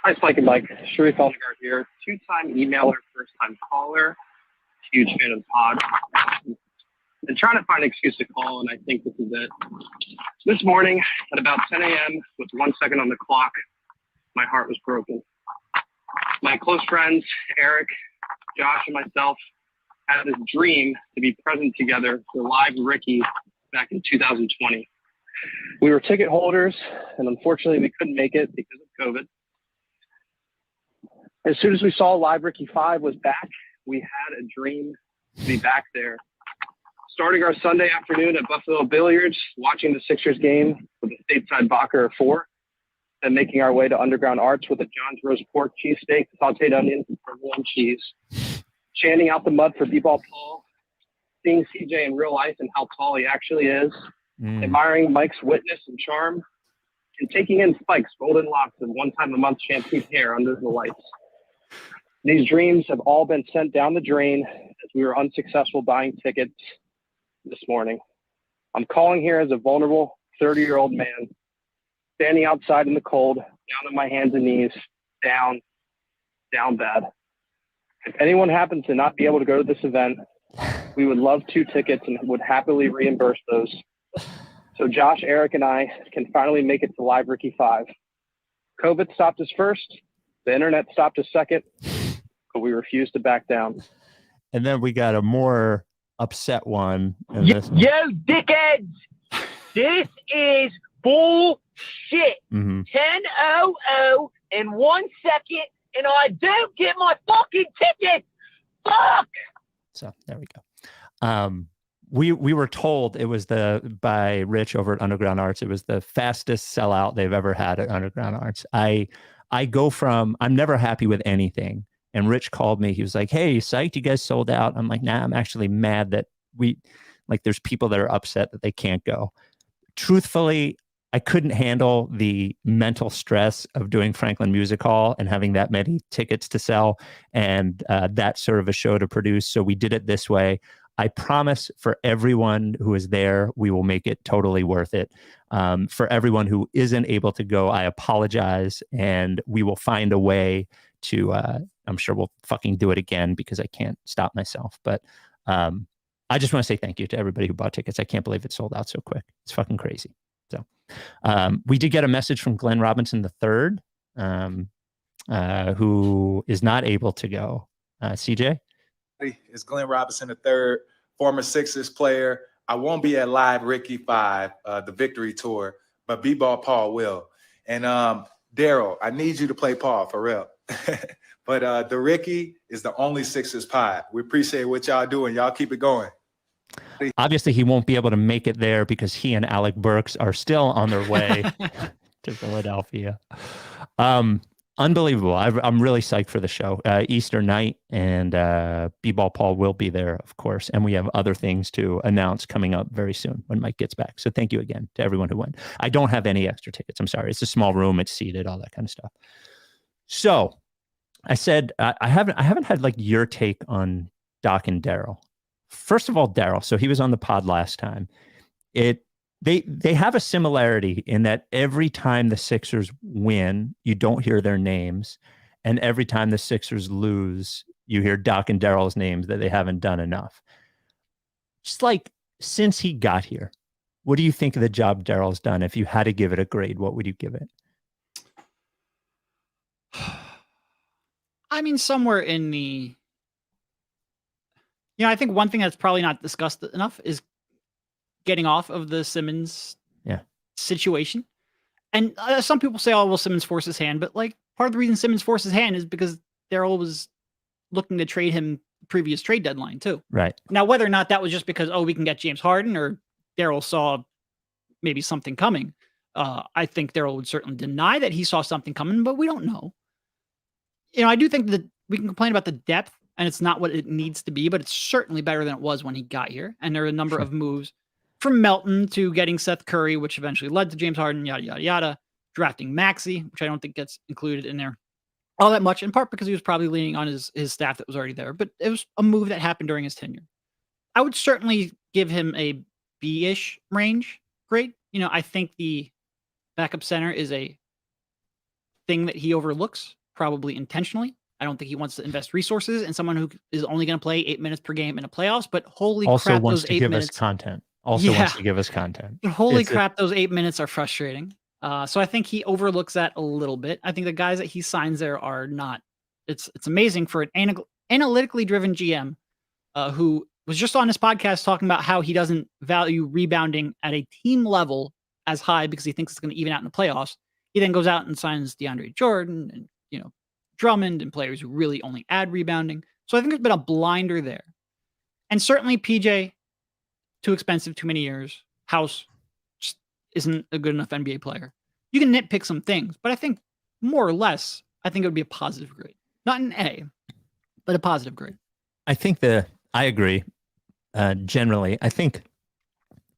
Hi, Spike and Mike. Sharif Aldegar here. 2-time emailer, first-time caller. Huge fan of the pod. Been trying to find an excuse to call, and I think this is it. This morning, at about 10 a.m., with 1 second on the clock, my heart was broken. My close friends, Eric, Josh, and myself, had this dream to be present together for Live Ricky back in 2020. We were ticket holders, and unfortunately, we couldn't make it because of COVID. As soon as we saw Live Ricky 5 was back, we had a dream to be back there. Starting our Sunday afternoon at Buffalo Billiards, watching the Sixers game with a stateside vodka or 4, then making our way to Underground Arts with a John's roast pork cheesesteak, sauteed onions, and provolone cheese. Chanting out the mud for B-Ball Paul, seeing CJ in real life and how tall he actually is, admiring Mike's witness and charm, and taking in Spike's golden locks and one-time-a-month shampooed hair under the lights. These dreams have all been sent down the drain as we were unsuccessful buying tickets this morning. I'm calling here as a vulnerable 30-year-old man, standing outside in the cold, down on my hands and knees, down bad. If anyone happens to not be able to go to this event, we would love 2 tickets and would happily reimburse those. So Josh, Eric, and I can finally make it to Live Ricky 5. COVID stopped us first. The internet stopped us second, but we refused to back down. And then we got a more upset one. Yo, dickheads! This is bullshit. 10:00 in 1 second, and I don't get my fucking ticket. Fuck! So there we go. We were told it was by Rich over at Underground Arts. It was the fastest sellout they've ever had at Underground Arts. I'm never happy with anything. And Rich called me. He was like, "Hey, psyched, you guys sold out." I'm like, "Nah, I'm actually mad that there's people that are upset that they can't go." Truthfully, I couldn't handle the mental stress of doing Franklin Music Hall and having that many tickets to sell and that sort of a show to produce. So we did it this way. I promise for everyone who is there, we will make it totally worth it. For everyone who isn't able to go, I apologize, and we will find a way to, I'm sure we'll fucking do it again because I can't stop myself. But I just want to say thank you to everybody who bought tickets. I can't believe it sold out so quick. It's fucking crazy. So we did get a message from Glenn Robinson III, who is not able to go. CJ? It's Glenn Robinson III, former Sixers player. I won't be at Live Ricky 5, the Victory Tour, but B-Ball Paul will. And Daryl, I need you to play Paul for real. But the Ricky is the only Sixers pod. We appreciate what y'all doing. Y'all keep it going. Obviously, he won't be able to make it there because he and Alec Burks are still on their way to Philadelphia. Unbelievable. I'm really psyched for the show. Easter night, and B-Ball Paul will be there, of course. And we have other things to announce coming up very soon when Mike gets back. So thank you again to everyone who went. I don't have any extra tickets. I'm sorry. It's a small room. It's seated, all that kind of stuff. So I said, I haven't had like your take on Doc and Daryl. First of all, Daryl. So he was on the pod last time. They have a similarity in that every time the Sixers win, you don't hear their names. And every time the Sixers lose, you hear Doc and Daryl's names that they haven't done enough. Just like since he got here, what do you think of the job Daryl's done? If you had to give it a grade, what would you give it? I mean, somewhere in the... I think one thing that's probably not discussed enough is getting off of the Simmons situation. And some people say, oh, well, Simmons forced his hand. But like part of the reason Simmons forced his hand is because Daryl was looking to trade him previous trade deadline too. Right. Now, whether or not that was just because, we can get James Harden, or Daryl saw maybe something coming. I think Daryl would certainly deny that he saw something coming, but we don't know. I do think that we can complain about the depth, and it's not what it needs to be, but it's certainly better than it was when he got here. And there are a number of moves from Melton to getting Seth Curry, which eventually led to James Harden, yada, yada, yada. drafting Maxey, which I don't think gets included in there all that much, in part because he was probably leaning on his staff that was already there. But it was a move that happened during his tenure. I would certainly give him a B-ish range grade. I think the backup center is a thing that he overlooks, probably intentionally. I don't think he wants to invest resources in someone who is only going to play 8 minutes per game in the playoffs, but holy crap, those 8 minutes. Also wants to give us content. Holy crap, those 8 minutes are frustrating. So I think he overlooks that a little bit. I think the guys that he signs there are not. It's amazing for an analytically driven GM who was just on this podcast talking about how he doesn't value rebounding at a team level as high because he thinks it's going to even out in the playoffs. He then goes out and signs DeAndre Jordan and, Drummond and players who really only add rebounding. So I think there's been a blinder there. And certainly PJ, too expensive, too many years. House just isn't a good enough NBA player. You can nitpick some things, but I think more or less, I think it would be a positive grade. Not an A, but a positive grade. I think I agree. Generally, I think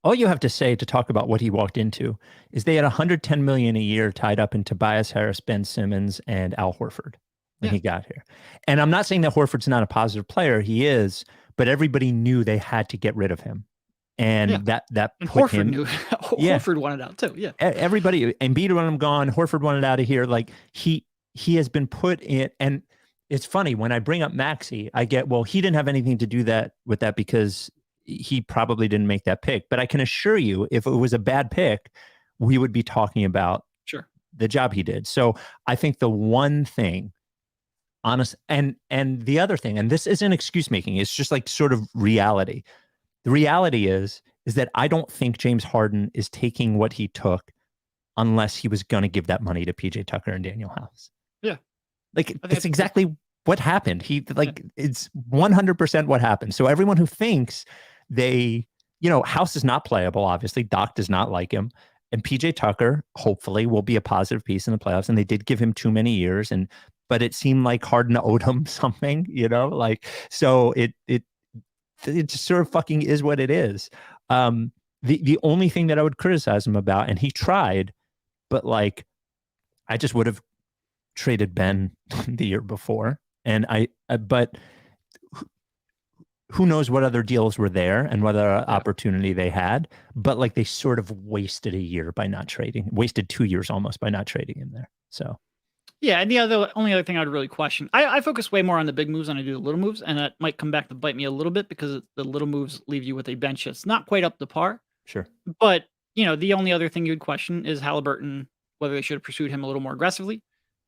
all you have to say to talk about what he walked into is they had $110 million a year tied up in Tobias Harris, Ben Simmons, and Al Horford when he got here. And I'm not saying that Horford's not a positive player. He is, but everybody knew they had to get rid of him. And that and put Horford him, knew. Horford wanted out too. Yeah. Everybody, Embiid wanted him gone. Horford wanted out of here. Like he has been put in. And it's funny when I bring up Maxey, I get, well, he didn't have anything to do with that because he probably didn't make that pick. But I can assure you, if it was a bad pick, we would be talking about the job he did. So I think the one thing, honest, and the other thing, and this isn't excuse making, it's just like sort of reality. The reality is that I don't think James Harden is taking what he took unless he was going to give that money to PJ Tucker and Daniel House. Yeah. Like that's exactly what happened. It's 100% what happened. So everyone who thinks House is not playable, obviously Doc does not like him, and PJ Tucker hopefully will be a positive piece in the playoffs. And they did give him too many years, but it seemed like Harden owed him something, so it just sort of fucking is what it is. The only thing that I would criticize him about, and he tried, but I just would have traded Ben the year before. And but who knows what other deals were there and what other opportunity they had, but they sort of wasted a year by not trading, wasted 2 years almost by not trading him there. So. Yeah, and the only other thing I would really question, I focus way more on the big moves than I do the little moves, and that might come back to bite me a little bit because the little moves leave you with a bench that's not quite up to par. Sure. But, the only other thing you would question is Halliburton, whether they should have pursued him a little more aggressively.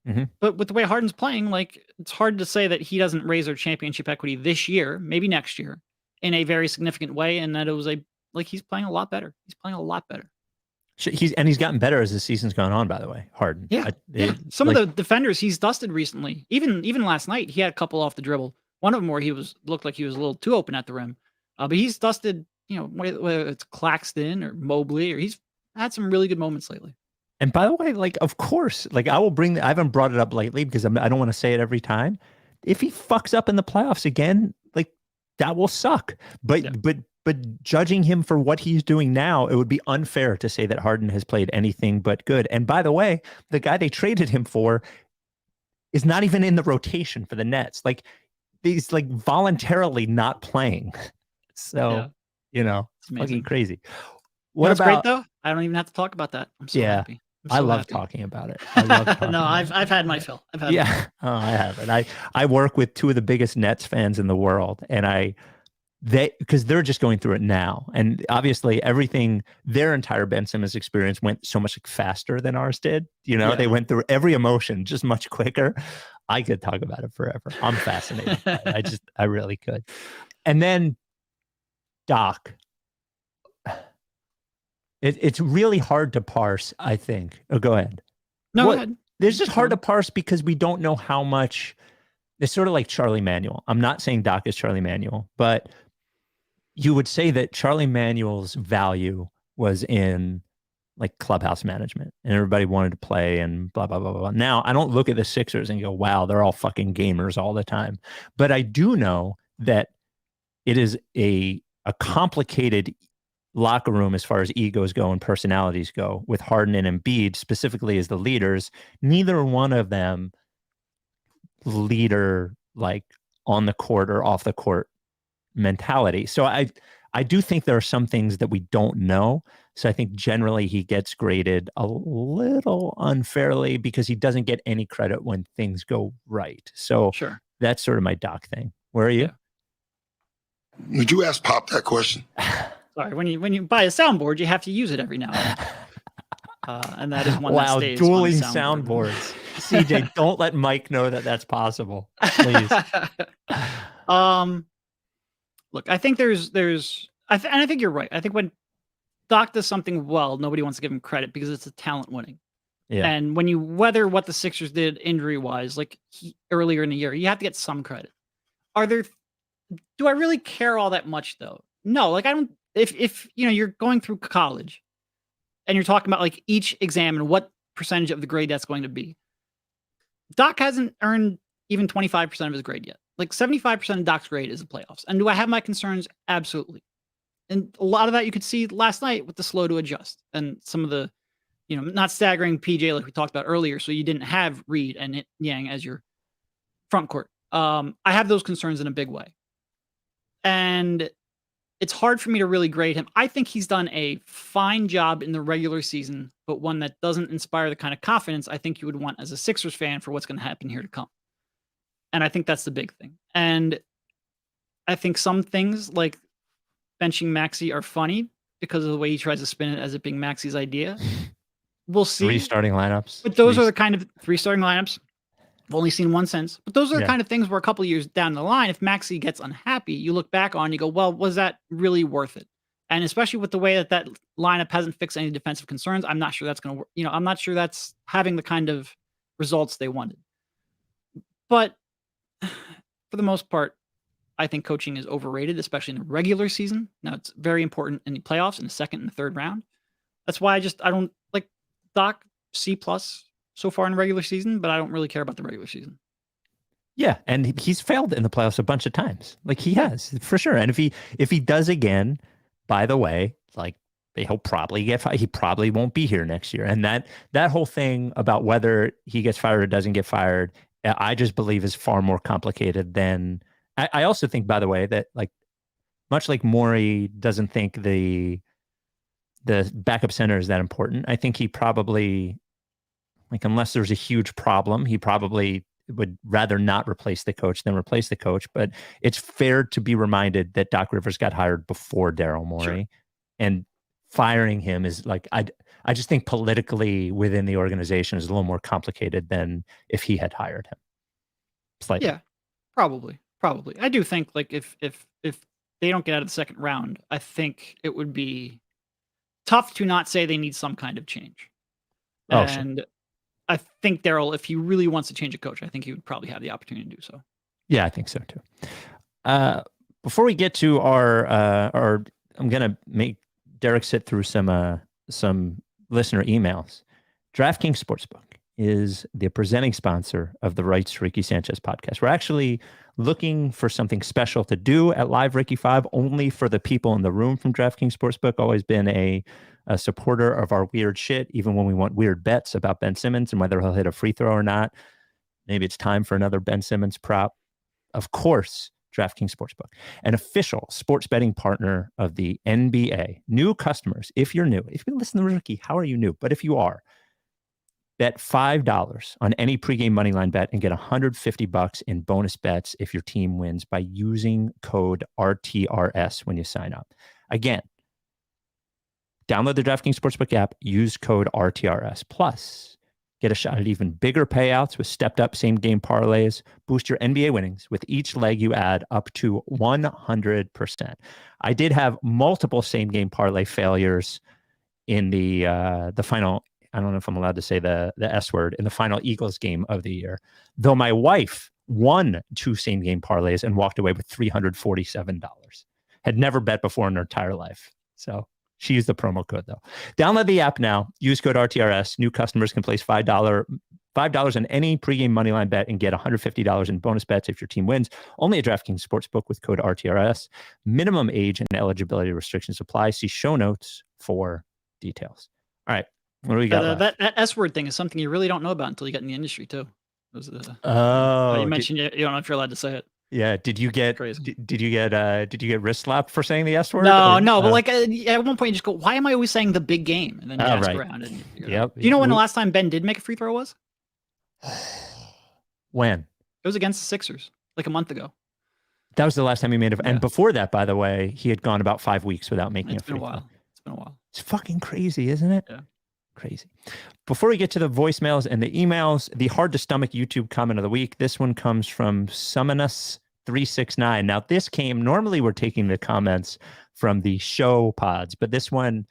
Mm-hmm. But with the way Harden's playing, it's hard to say that he doesn't raise their championship equity this year, maybe next year, in a very significant way, and that it was he's playing a lot better. He's playing a lot better. He's gotten better as the season's gone on, by the way, Harden. Yeah. Some of the defenders he's dusted recently, even last night, he had a couple off the dribble. One of them where looked like he was a little too open at the rim. But he's dusted, whether it's Claxton or Mobley, or he's had some really good moments lately. And by the way, of course, I will I haven't brought it up lately because I don't want to say it every time. If he fucks up in the playoffs again, that will suck. But judging him for what he's doing now, it would be unfair to say that Harden has played anything but good. And by the way, the guy they traded him for is not even in the rotation for the Nets. He's voluntarily not playing. So, it's fucking crazy. What about great though? I don't even have to talk about that. I'm so happy. I love talking about it. I love talking no, I've had my fill. I haven't. I work with two of the biggest Nets fans in the world, and because they're just going through it now. And obviously their entire Ben Simmons experience went so much faster than ours did. They went through every emotion just much quicker. I could talk about it forever. I'm fascinated by it. I really could. And then Doc, it's really hard to parse, I think. Oh, go ahead. No, go ahead. It's just hard to parse because we don't know how much. It's sort of like Charlie Manuel. I'm not saying Doc is Charlie Manuel, but you would say that Charlie Manuel's value was in clubhouse management and everybody wanted to play and blah, blah, blah, blah. Now, I don't look at the Sixers and go, wow, they're all fucking gamers all the time. But I do know that it is a complicated locker room as far as egos go and personalities go, with Harden and Embiid specifically as the leaders, neither one of them leader like on the court or off the court mentality. So I do think there are some things that we don't know. So I think generally he gets graded a little unfairly because he doesn't get any credit when things go right. So sure, that's sort of my Doc thing. Where are you? Would you ask Pop that question? Sorry, when you buy a soundboard, you have to use it every now and then. And that is one that stays dueling on the soundboard. soundboards. CJ, don't let Mike know that that's possible, please. Look, I think I think you're right. I think when Doc does something well, nobody wants to give him credit because it's a talent winning. Yeah. And when you weather what the Sixers did injury wise, like earlier in the year, you have to get some credit. Do I really care all that much though? No, like I don't. If you're going through college and you're talking about like each exam and what percentage of the grade that's going to be, Doc hasn't earned even 25% of his grade yet. Like 75% of Doc's grade is the playoffs. And do I have my concerns? Absolutely. And a lot of that you could see last night with the slow to adjust and some of the, not staggering PJ like we talked about earlier. So you didn't have Reed and Yang as your front court. I have those concerns in a big way. And it's hard for me to really grade him. I think he's done a fine job in the regular season, but one that doesn't inspire the kind of confidence I think you would want as a Sixers fan for what's going to happen here to come. And I think that's the big thing. And I think some things like benching Maxey are funny because of the way he tries to spin it as it being Maxey's idea. We'll see. 3 starting lineups. But those are the kind of 3 starting lineups. I've only seen one since. But those are the kind of things where a couple of years down the line, if Maxey gets unhappy, you look back on and you go, well, was that really worth it? And especially with the way that lineup hasn't fixed any defensive concerns, I'm not sure that's going to work. I'm not sure that's having the kind of results they wanted. But for the most part, I think coaching is overrated, especially in the regular season. Now, it's very important in the playoffs in the second and the third round. That's why I don't like Doc C+ so far in the regular season, but I don't really care about the regular season. Yeah, and he's failed in the playoffs a bunch of times. Like he has, for sure. And if he does again, by the way, like he'll probably get fired. He probably won't be here next year. And that whole thing about whether he gets fired or doesn't get fired, I just believe is far more complicated than. I also think, by the way, that like much like Morey doesn't think the backup center is that important. I think he probably, like, unless there's a huge problem, he probably would rather not replace the coach than replace the coach. But it's fair to be reminded that Doc Rivers got hired before Daryl Morey, and firing him is like, I just think politically within the organization is a little more complicated than if he had hired him. Slightly. Yeah, probably. I do think like if they don't get out of the second round, I think it would be tough to not say they need some kind of change. And I think Daryl, if he really wants to change a coach, I think he would probably have the opportunity to do so. Yeah, I think so too. Before we get to our I'm gonna make Derek sit through some listener emails. DraftKings Sportsbook is the presenting sponsor of the Rights to Ricky Sanchez podcast. We're actually looking for something special to do at Live Ricky 5 only for the people in the room from DraftKings Sportsbook. Always been a supporter of our weird shit, even when we want weird bets about Ben Simmons and whether he'll hit a free throw or not. Maybe it's time for another Ben Simmons prop. Of course, DraftKings Sportsbook, an official sports betting partner of the NBA. New customers, if you're new, if you listen to Ricky, how are you new? But if you are, bet $5 on any pregame moneyline bet and get $150 in bonus bets if your team wins by using code RTRS when you sign up. Again, download the DraftKings Sportsbook app, use code RTRS. Plus, get a shot at even bigger payouts with stepped-up same-game parlays. Boost your NBA winnings with each leg you add up to 100%. I did have multiple same-game parlay failures in the final. I don't know if I'm allowed to say the S word, in the final Eagles game of the year, though my wife won 2 same-game parlays and walked away with $347. Had never bet before in her entire life. So she used the promo code, though. Download the app now. Use code RTRS. New customers can place $5 $5 on any pregame moneyline bet and get $150 in bonus bets if your team wins. Only at DraftKings Sportsbook with code RTRS. Minimum age and eligibility restrictions apply. See show notes for details. All right. What do we got? That S-word thing is something you really don't know about until you get in the industry too. You mentioned you don't know if you're allowed to say it. Yeah. Did you get wrist slapped for saying the S word? No. But like at one point you just go, why am I always saying the big game? And then you ask around. And yep. Do you know when the last time Ben did make a free throw was? When? It was against the Sixers, like a month ago. That was the last time he made it. And before that, by the way, he had gone about 5 weeks without making a free throw. It's been a while. It's fucking crazy, isn't it? Yeah. Crazy. Before we get to the voicemails and the emails, the hard to stomach YouTube comment of the week. This one comes from Summonus369. Now, this normally we're taking the comments from the show pods, but this one,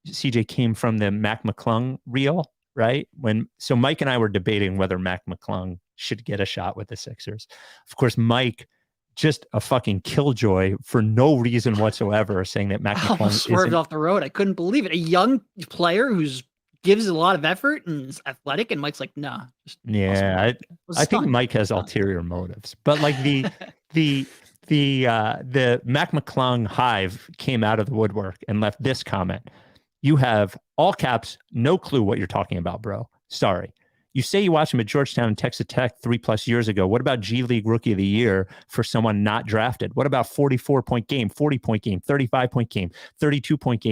CJ, came from the Mac McClung reel, right? So Mike and I were debating whether Mac McClung should get a shot with the Sixers. Of course, Mike, just a fucking killjoy for no reason whatsoever, saying that Mac McClung swerved off the road. I couldn't believe it. A young player who's gives a lot of effort and is athletic, and Mike's like, nah. I think Mike has ulterior motives, but like the Mac McClung hive came out of the woodwork and left this comment. You have all caps, no clue what you're talking about, bro. Sorry. You say you watched him at Georgetown and Texas Tech 3+ years ago. What about G League Rookie of the Year for someone not drafted? What about 44-point game, 40-point game, 35-point game, 32-point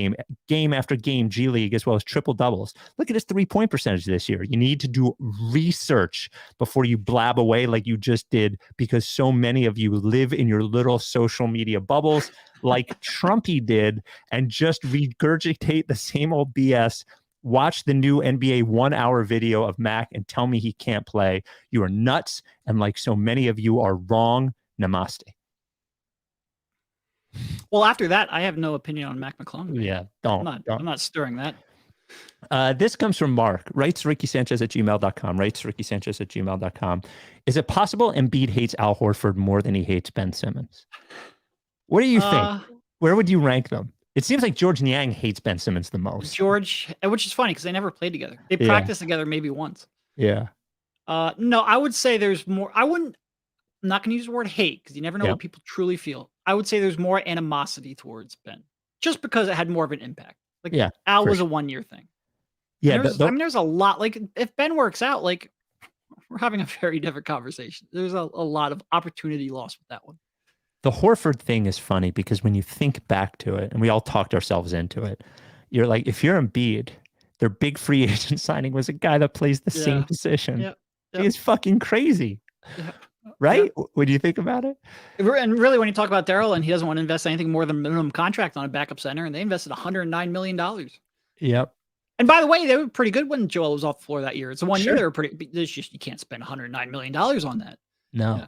game after game, G League, as well as triple doubles? Look at his 3-point percentage this year. You need to do research before you blab away like you just did, because so many of you live in your little social media bubbles like Trumpy did and just regurgitate the same old BS. Watch the new NBA 1-hour video of Mac and tell me he can't play. You are nuts. And like so many of you are wrong. Namaste. Well, after that, I have no opinion on Mac McClung. Yeah. I'm not stirring that. This comes from Mark. Rights to Ricky Sanchez at gmail.com. Rights to Ricky Sanchez at gmail.com. Is it possible Embiid hates Al Horford more than he hates Ben Simmons? What do you think? Where would you rank them? It seems like George Niang hates Ben Simmons the most. Which is funny because they never played together. They practiced together maybe once. Yeah. No, I would say there's more. I'm not going to use the word hate because you never know what people truly feel. I would say there's more animosity towards Ben just because it had more of an impact. Like Al was a 1-year thing. Yeah. There's a lot. Like if Ben works out, like we're having a very different conversation. There's a lot of opportunity lost with that one. The Horford thing is funny because when you think back to it, and we all talked ourselves into it, you're like, if you're Embiid, their big free agent signing was a guy that plays the same position. Yep. He's fucking crazy. Yep. Right? Yep. When you think about it? And really, when you talk about Daryl and he doesn't want to invest anything more than minimum contract on a backup center, and they invested $109 million. Yep. And by the way, they were pretty good when Joel was off the floor that year. It's the 1 year they were pretty. It's just you can't spend $109 million on that. No. Yeah.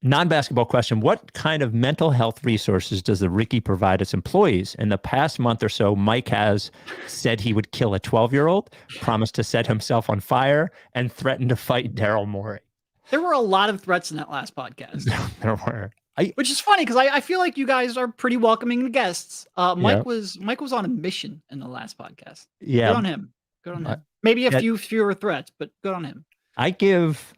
Non-basketball question. What kind of mental health resources does the Ricky provide its employees? In the past month or so, Mike has said he would kill a 12-year-old, promised to set himself on fire, and threatened to fight Daryl Morey. There were a lot of threats in that last podcast. There were. Which is funny because I feel like you guys are pretty welcoming to guests. Mike was on a mission in the last podcast. Yeah. Good on him. Good on him. Maybe a few fewer threats, but good on him. I give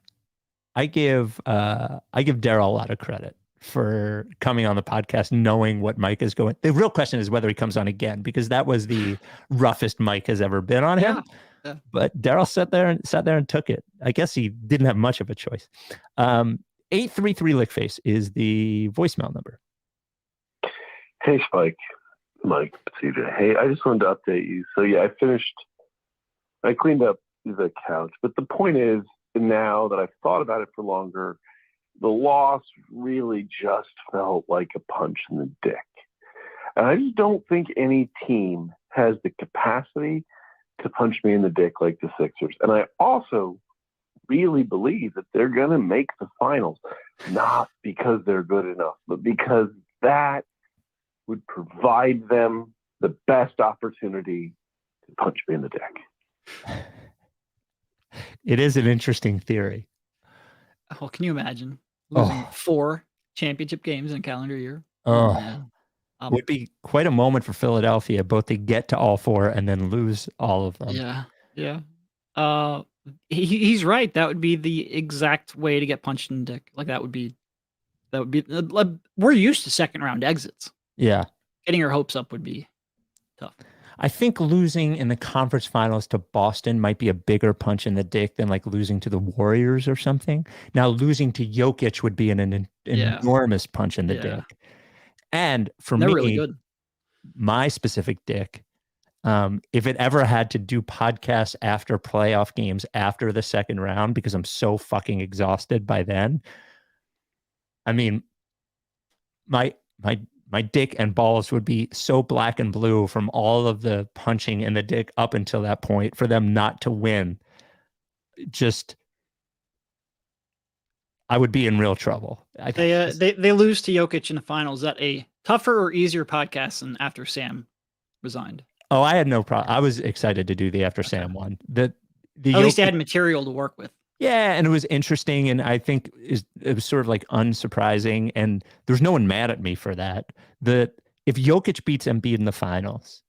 Daryl a lot of credit for coming on the podcast, knowing what Mike is going. The real question is whether he comes on again, because that was the roughest Mike has ever been on him. Yeah. But Daryl sat there and took it. I guess he didn't have much of a choice. 833 Lickface is the voicemail number. Hey, Spike, Mike, CJ. Hey, I just wanted to update you. So yeah, I cleaned up the couch, but the point is, now that I've thought about it for longer, the loss really just felt like a punch in the dick. And I just don't think any team has the capacity to punch me in the dick like the Sixers. And I also really believe that they're going to make the finals, not because they're good enough, but because that would provide them the best opportunity to punch me in the dick. It is an interesting theory. Oh, can you imagine losing 4 championship games in a calendar year? Would be quite a moment for Philadelphia, both to get to all 4 and then lose all of them. Yeah. He's right. That would be the exact way to get punched in the dick. Like that would be. We're used to second round exits. Yeah. Getting your hopes up would be tough. I think losing in the conference finals to Boston might be a bigger punch in the dick than like losing to the Warriors or something. Now, losing to Jokic would be an enormous punch in the dick. And for They're me, really good. My specific dick, if it ever had to do podcasts after playoff games after the second round, because I'm so fucking exhausted by then. I mean, my dick and balls would be so black and blue from all of the punching in the dick up until that point for them not to win. Just, I would be in real trouble. They lose to Jokic in the finals. Is that a tougher or easier podcast than after Sam resigned? Oh, I had no problem. I was excited to do the after Sam one. At least they had material to work with. Yeah, and it was interesting, and I think it was sort of like unsurprising, and there's no one mad at me for that. If Jokic beats Embiid in the finals,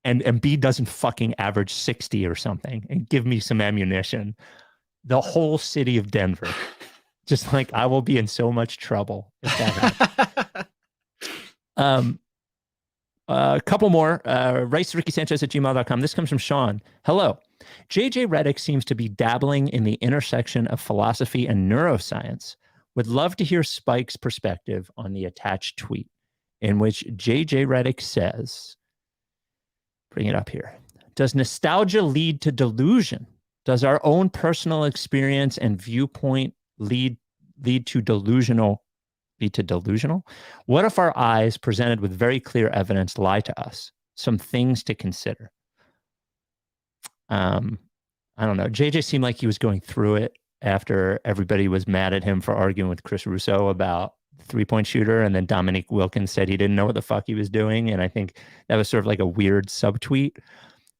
and Embiid doesn't fucking average 60 or something, and give me some ammunition, the whole city of Denver, just like I will be in so much trouble if that happens. A couple more. Rights to Ricky Sanchez at gmail.com. This comes from Sean. Hello. JJ Redick seems to be dabbling in the intersection of philosophy and neuroscience. Would love to hear Spike's perspective on the attached tweet, in which JJ Redick says, bring it up here. Does nostalgia lead to delusion? Does our own personal experience and viewpoint lead to delusional? What if our eyes, presented with very clear evidence, lie to us? Some things to consider. I don't know. JJ seemed like he was going through it after everybody was mad at him for arguing with Chris Russo about the three-point shooter, and then Dominique Wilkins said he didn't know what the fuck he was doing, and I think that was sort of like a weird subtweet.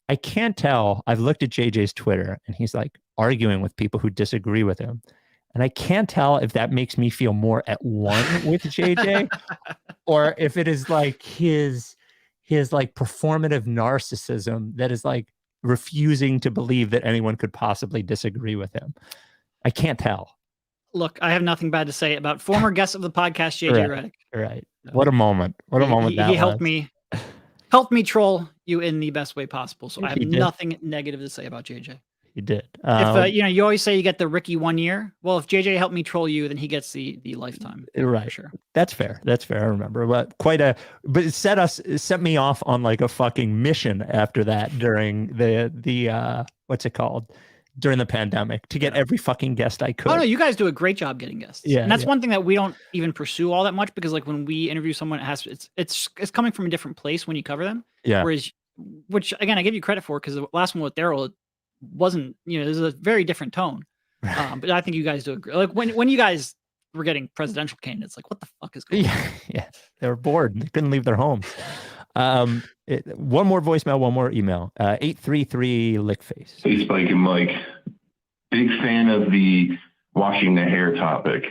I can't tell. I've looked at JJ's Twitter, and he's like arguing with people who disagree with him. And I can't tell if that makes me feel more at one with JJ or if it is like his like performative narcissism that is like refusing to believe that anyone could possibly disagree with him. I can't tell. Look, I have nothing bad to say about former guest of the podcast, JJ Redick. Right. What a moment. What a moment that he helped me troll you in the best way possible. So I have nothing negative to say about JJ. You did. If you always say you get the Ricky 1 year. Well, if JJ helped me troll you, then he gets the lifetime. Right. For sure. That's fair. I remember. But it set me off on like a fucking mission after that during the what's it called? During the pandemic to get every fucking guest I could. Oh no, you guys do a great job getting guests. Yeah. And that's one thing that we don't even pursue all that much because like when we interview someone, it's coming from a different place when you cover them. Yeah. Whereas, which again, I give you credit for because the last one with Daryl wasn't, there's a very different tone. But I think you guys do like when you guys were getting presidential candidates, like what the fuck is going on? Yeah, they were bored. They couldn't leave their homes. One more voicemail, one more email. 833 Lickface. Hey, Spike and Mike. Big fan of the washing the hair topic.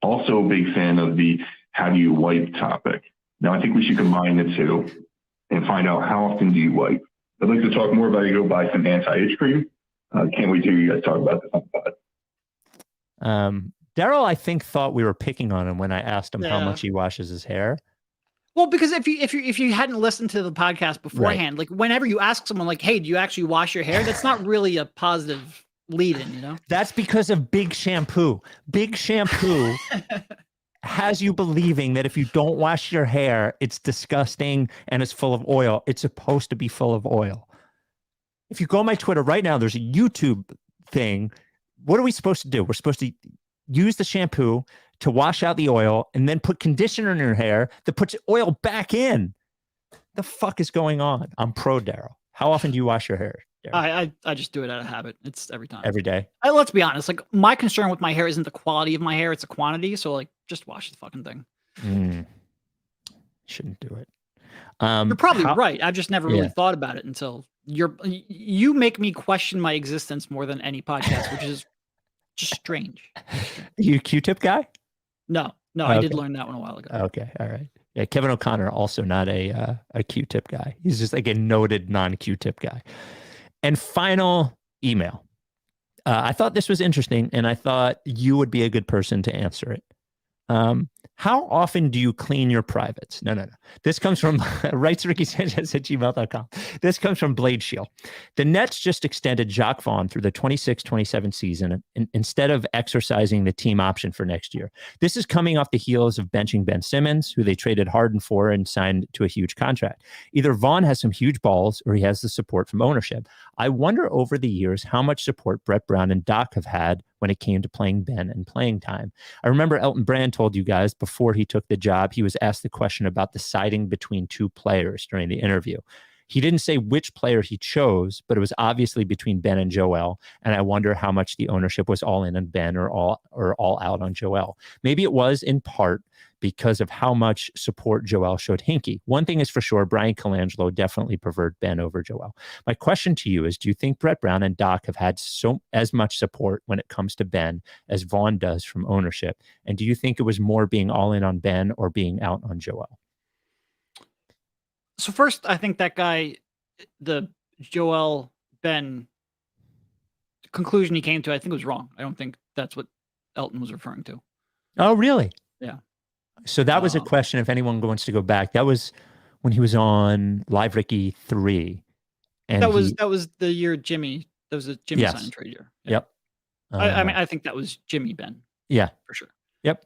Also a big fan of the how do you wipe topic. Now I think we should combine the two and find out how often do you wipe. I'd like to talk more about you go buy some anti-itch cream. Can't wait to hear you guys talk about this on the pod. Daryl, I think, thought we were picking on him when I asked him how much he washes his hair. Well, because if you hadn't listened to the podcast beforehand, like whenever you ask someone like, hey, do you actually wash your hair? That's not really a positive lead in, That's because of Big Shampoo. Big Shampoo has you believing that if you don't wash your hair, it's disgusting and it's full of oil. It's supposed to be full of oil. If you go on my Twitter right now, there's a YouTube thing. What are we supposed to do? We're supposed to use the shampoo to wash out the oil and then put conditioner in your hair that puts oil back in. The fuck is going on? I'm pro Daryl. How often do you wash your hair? I just do it out of habit. It's every time. Every day. Let's be honest. Like my concern with my hair isn't the quality of my hair; it's the quantity. So like, just wash the fucking thing. Shouldn't do it. You're probably right. I've just never really thought about it until you make me question my existence more than any podcast, which is just strange. You a Q-tip guy? No, I did learn that one a while ago. Okay, all right. Yeah, Kevin O'Connor also not a Q-tip guy. He's just like a noted non-Q-tip guy. And final email I thought this was interesting, and I thought you would be a good person to answer it. How often do you clean your privates? No. This comes from rightsrickysanchez@gmail.com. This comes from Blade Shield. The Nets just extended Jacques Vaughn through the 26-27 season instead of exercising the team option for next year. This is coming off the heels of benching Ben Simmons, who they traded Harden for and signed to a huge contract. Either Vaughn has some huge balls or he has the support from ownership. I wonder over the years how much support Brett Brown and Doc have had when it came to playing Ben and playing time. I remember Elton Brand told you guys before he took the job, he was asked the question about deciding between two players during the interview. He didn't say which player he chose, but it was obviously between Ben and Joel. And I wonder how much the ownership was all in on Ben or all out on Joel. Maybe it was in part because of how much support Joel showed Hinkie. One thing is for sure, Brian Colangelo definitely preferred Ben over Joel. My question to you is, do you think Brett Brown and Doc have had as much support when it comes to Ben as Vaughn does from ownership? And do you think it was more being all in on Ben or being out on Joel? So first, I think that guy, the Joel Ben conclusion he came to, I think was wrong. I don't think that's what Elton was referring to. Oh, really? Yeah. So that was a question, if anyone wants to go back, that was when he was on Live Ricky 3. And that was the year Jimmy, that was a Jimmy sign and trade year. Yeah. Yep. I mean, I think that was Jimmy Ben. Yeah. For sure. Yep.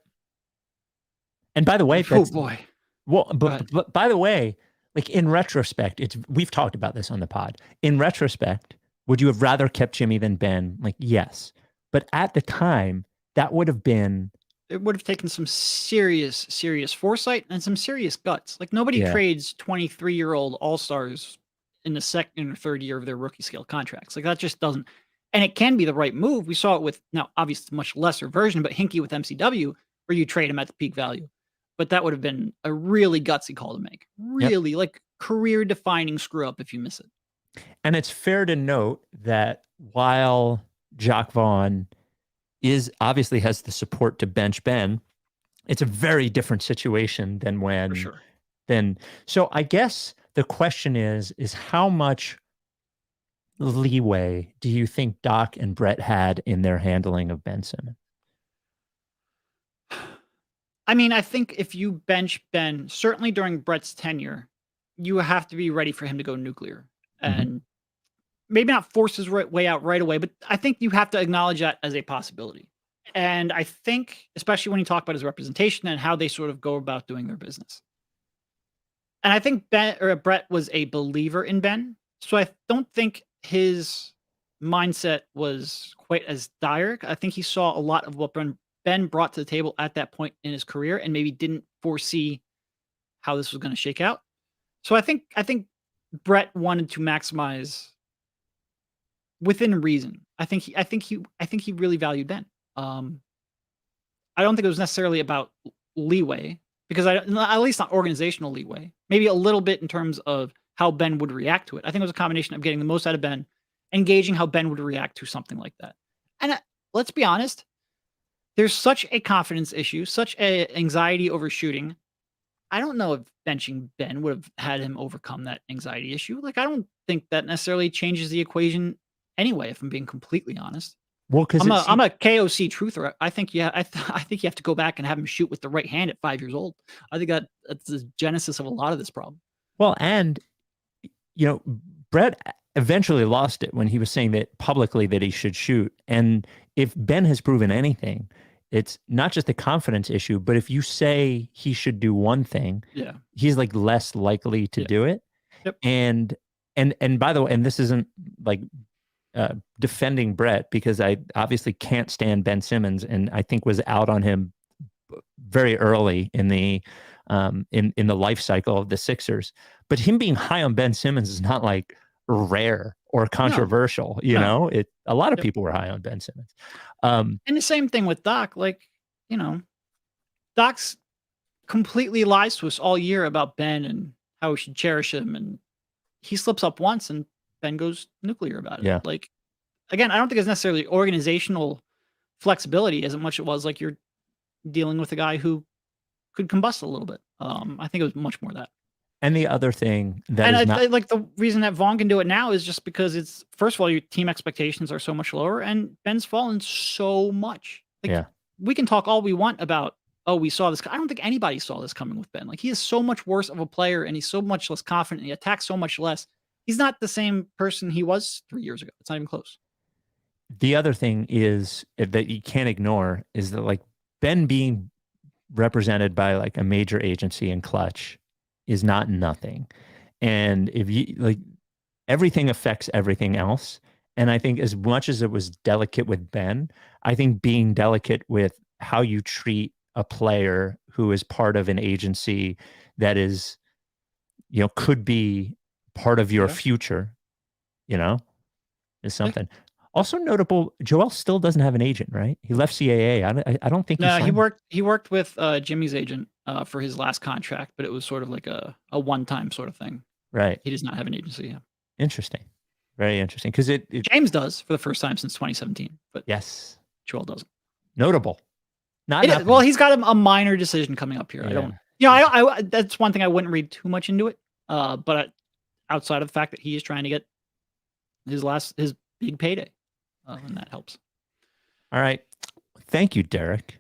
And by the way, oh boy. Well, but by the way, like in retrospect, we've talked about this on the pod. In retrospect, would you have rather kept Jimmy than Ben? Like, yes. But at the time, that would have been... It would have taken some serious foresight and some serious guts. Like nobody trades 23-year-old all-stars in the second or third year of their rookie scale contracts. Like that just doesn't, and it can be the right move. We saw it with, now obviously much lesser version, but Hinkie with MCW, where you trade him at the peak value. But that would have been a really gutsy call to make. Really like career defining screw up if you miss it. And it's fair to note that while Jacques Vaughn obviously has the support to bench Ben, it's a very different situation than when. For sure. So I guess the question is how much leeway do you think Doc and Brett had in their handling of Ben Simmons? I mean, I think if you bench Ben, certainly during Brett's tenure, you have to be ready for him to go nuclear. And maybe not force his way out right away, but I think you have to acknowledge that as a possibility. And I think, especially when you talk about his representation and how they sort of go about doing their business. And I think Brett was a believer in Ben. So I don't think his mindset was quite as dire. I think he saw a lot of what Ben brought to the table at that point in his career and maybe didn't foresee how this was going to shake out. So I think Brett wanted to maximize within reason. I think he really valued Ben. I don't think it was necessarily about leeway, because at least not organizational leeway. Maybe a little bit in terms of how Ben would react to it. I think it was a combination of getting the most out of Ben and gauging how Ben would react to something like that. And let's be honest, there's such a confidence issue, such an anxiety over shooting. I don't know if benching Ben would have had him overcome that anxiety issue. Like, I don't think that necessarily changes the equation anyway, if I'm being completely honest. Well, because I'm a KOC truther. I think I think you have to go back and have him shoot with the right hand at 5 years old. I think that's the genesis of a lot of this problem. Well, and Brett eventually lost it when he was saying that publicly that he should shoot. And if Ben has proven anything, it's not just a confidence issue, but if you say he should do one thing, he's like less likely to do it. Yep. And by the way, and this isn't like defending Brett, because I obviously can't stand Ben Simmons, and I think was out on him very early in the life cycle of the Sixers. But him being high on Ben Simmons is not like rare or controversial. A lot of people were high on Ben Simmons. And the same thing with Doc. Like, Doc's completely lies to us all year about Ben and how we should cherish him, and he slips up once and Ben goes nuclear about it. Yeah. Like, again, I don't think it's necessarily organizational flexibility as much as it was like you're dealing with a guy who could combust a little bit. I think it was much more that. And the other thing that and is I not like the reason that Vaughn can do it now is just because it's first of all your team expectations are so much lower, and Ben's fallen so much. Like, yeah. we can talk all we want about, oh, we saw this. I don't think anybody saw this coming with Ben. Like, he is so much worse of a player, and he's so much less confident. And he attacks so much less. He's not the same person he was 3 years ago. It's not even close. The other thing is that you can't ignore is that like Ben being represented by like a major agency in Clutch is not nothing. And if you like, everything affects everything else. And I think as much as it was delicate with Ben, I think being delicate with how you treat a player who is part of an agency that is, you know, could be part of your future, you know, is something. Also notable, Joel still doesn't have an agent, right? He left CAA. I don't think No, he worked with Jimmy's agent for his last contract, but it was sort of like a one-time sort of thing. Right. He does not have an agency. Yeah. Interesting. Very interesting. Because James does for the first time since 2017, but yes, Joel doesn't. Notable. Well, he's got a minor decision coming up here. Yeah. I that's one thing I wouldn't read too much into it. But outside of the fact that he is trying to get his big payday, and that helps. All right. Thank you, Derek.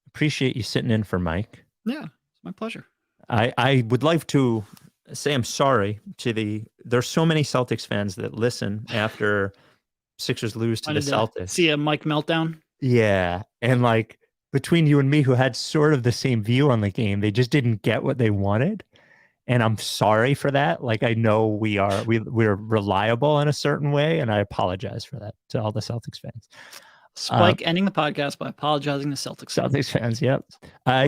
Appreciate you sitting in for Mike. Yeah, it's my pleasure. I would like to say I'm sorry to there's so many Celtics fans that listen after Sixers lose to the Celtics. See a Mike meltdown? Yeah. And like between you and me, who had sort of the same view on the game, they just didn't get what they wanted. And I'm sorry for that. Like, I know we're reliable in a certain way, and I apologize for that to all the Celtics fans. Spike ending the podcast by apologizing to Celtics fans. Yep.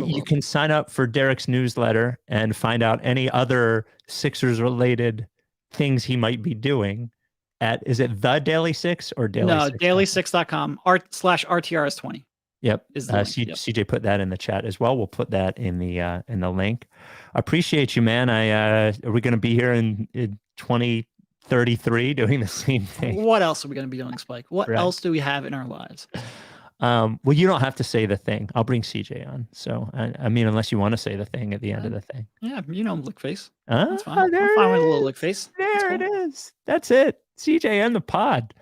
You can sign up for Derek's newsletter and find out any other Sixers related things he might be doing is it The Daily Six or Daily? No, daily6.com/RTRS20. Yep. Is CJ put that in the chat as well. We'll put that in the link. I appreciate you, man. Are we going to be here in 2033 doing the same thing? What else are we going to be doing, Spike? What else do we have in our lives? Well, you don't have to say the thing. I'll bring CJ on. So, I mean, unless you want to say the thing at the end of the thing. Yeah, lick face. That's fine. I'm fine with a little lick face. There it is. That's it. CJ and the pod.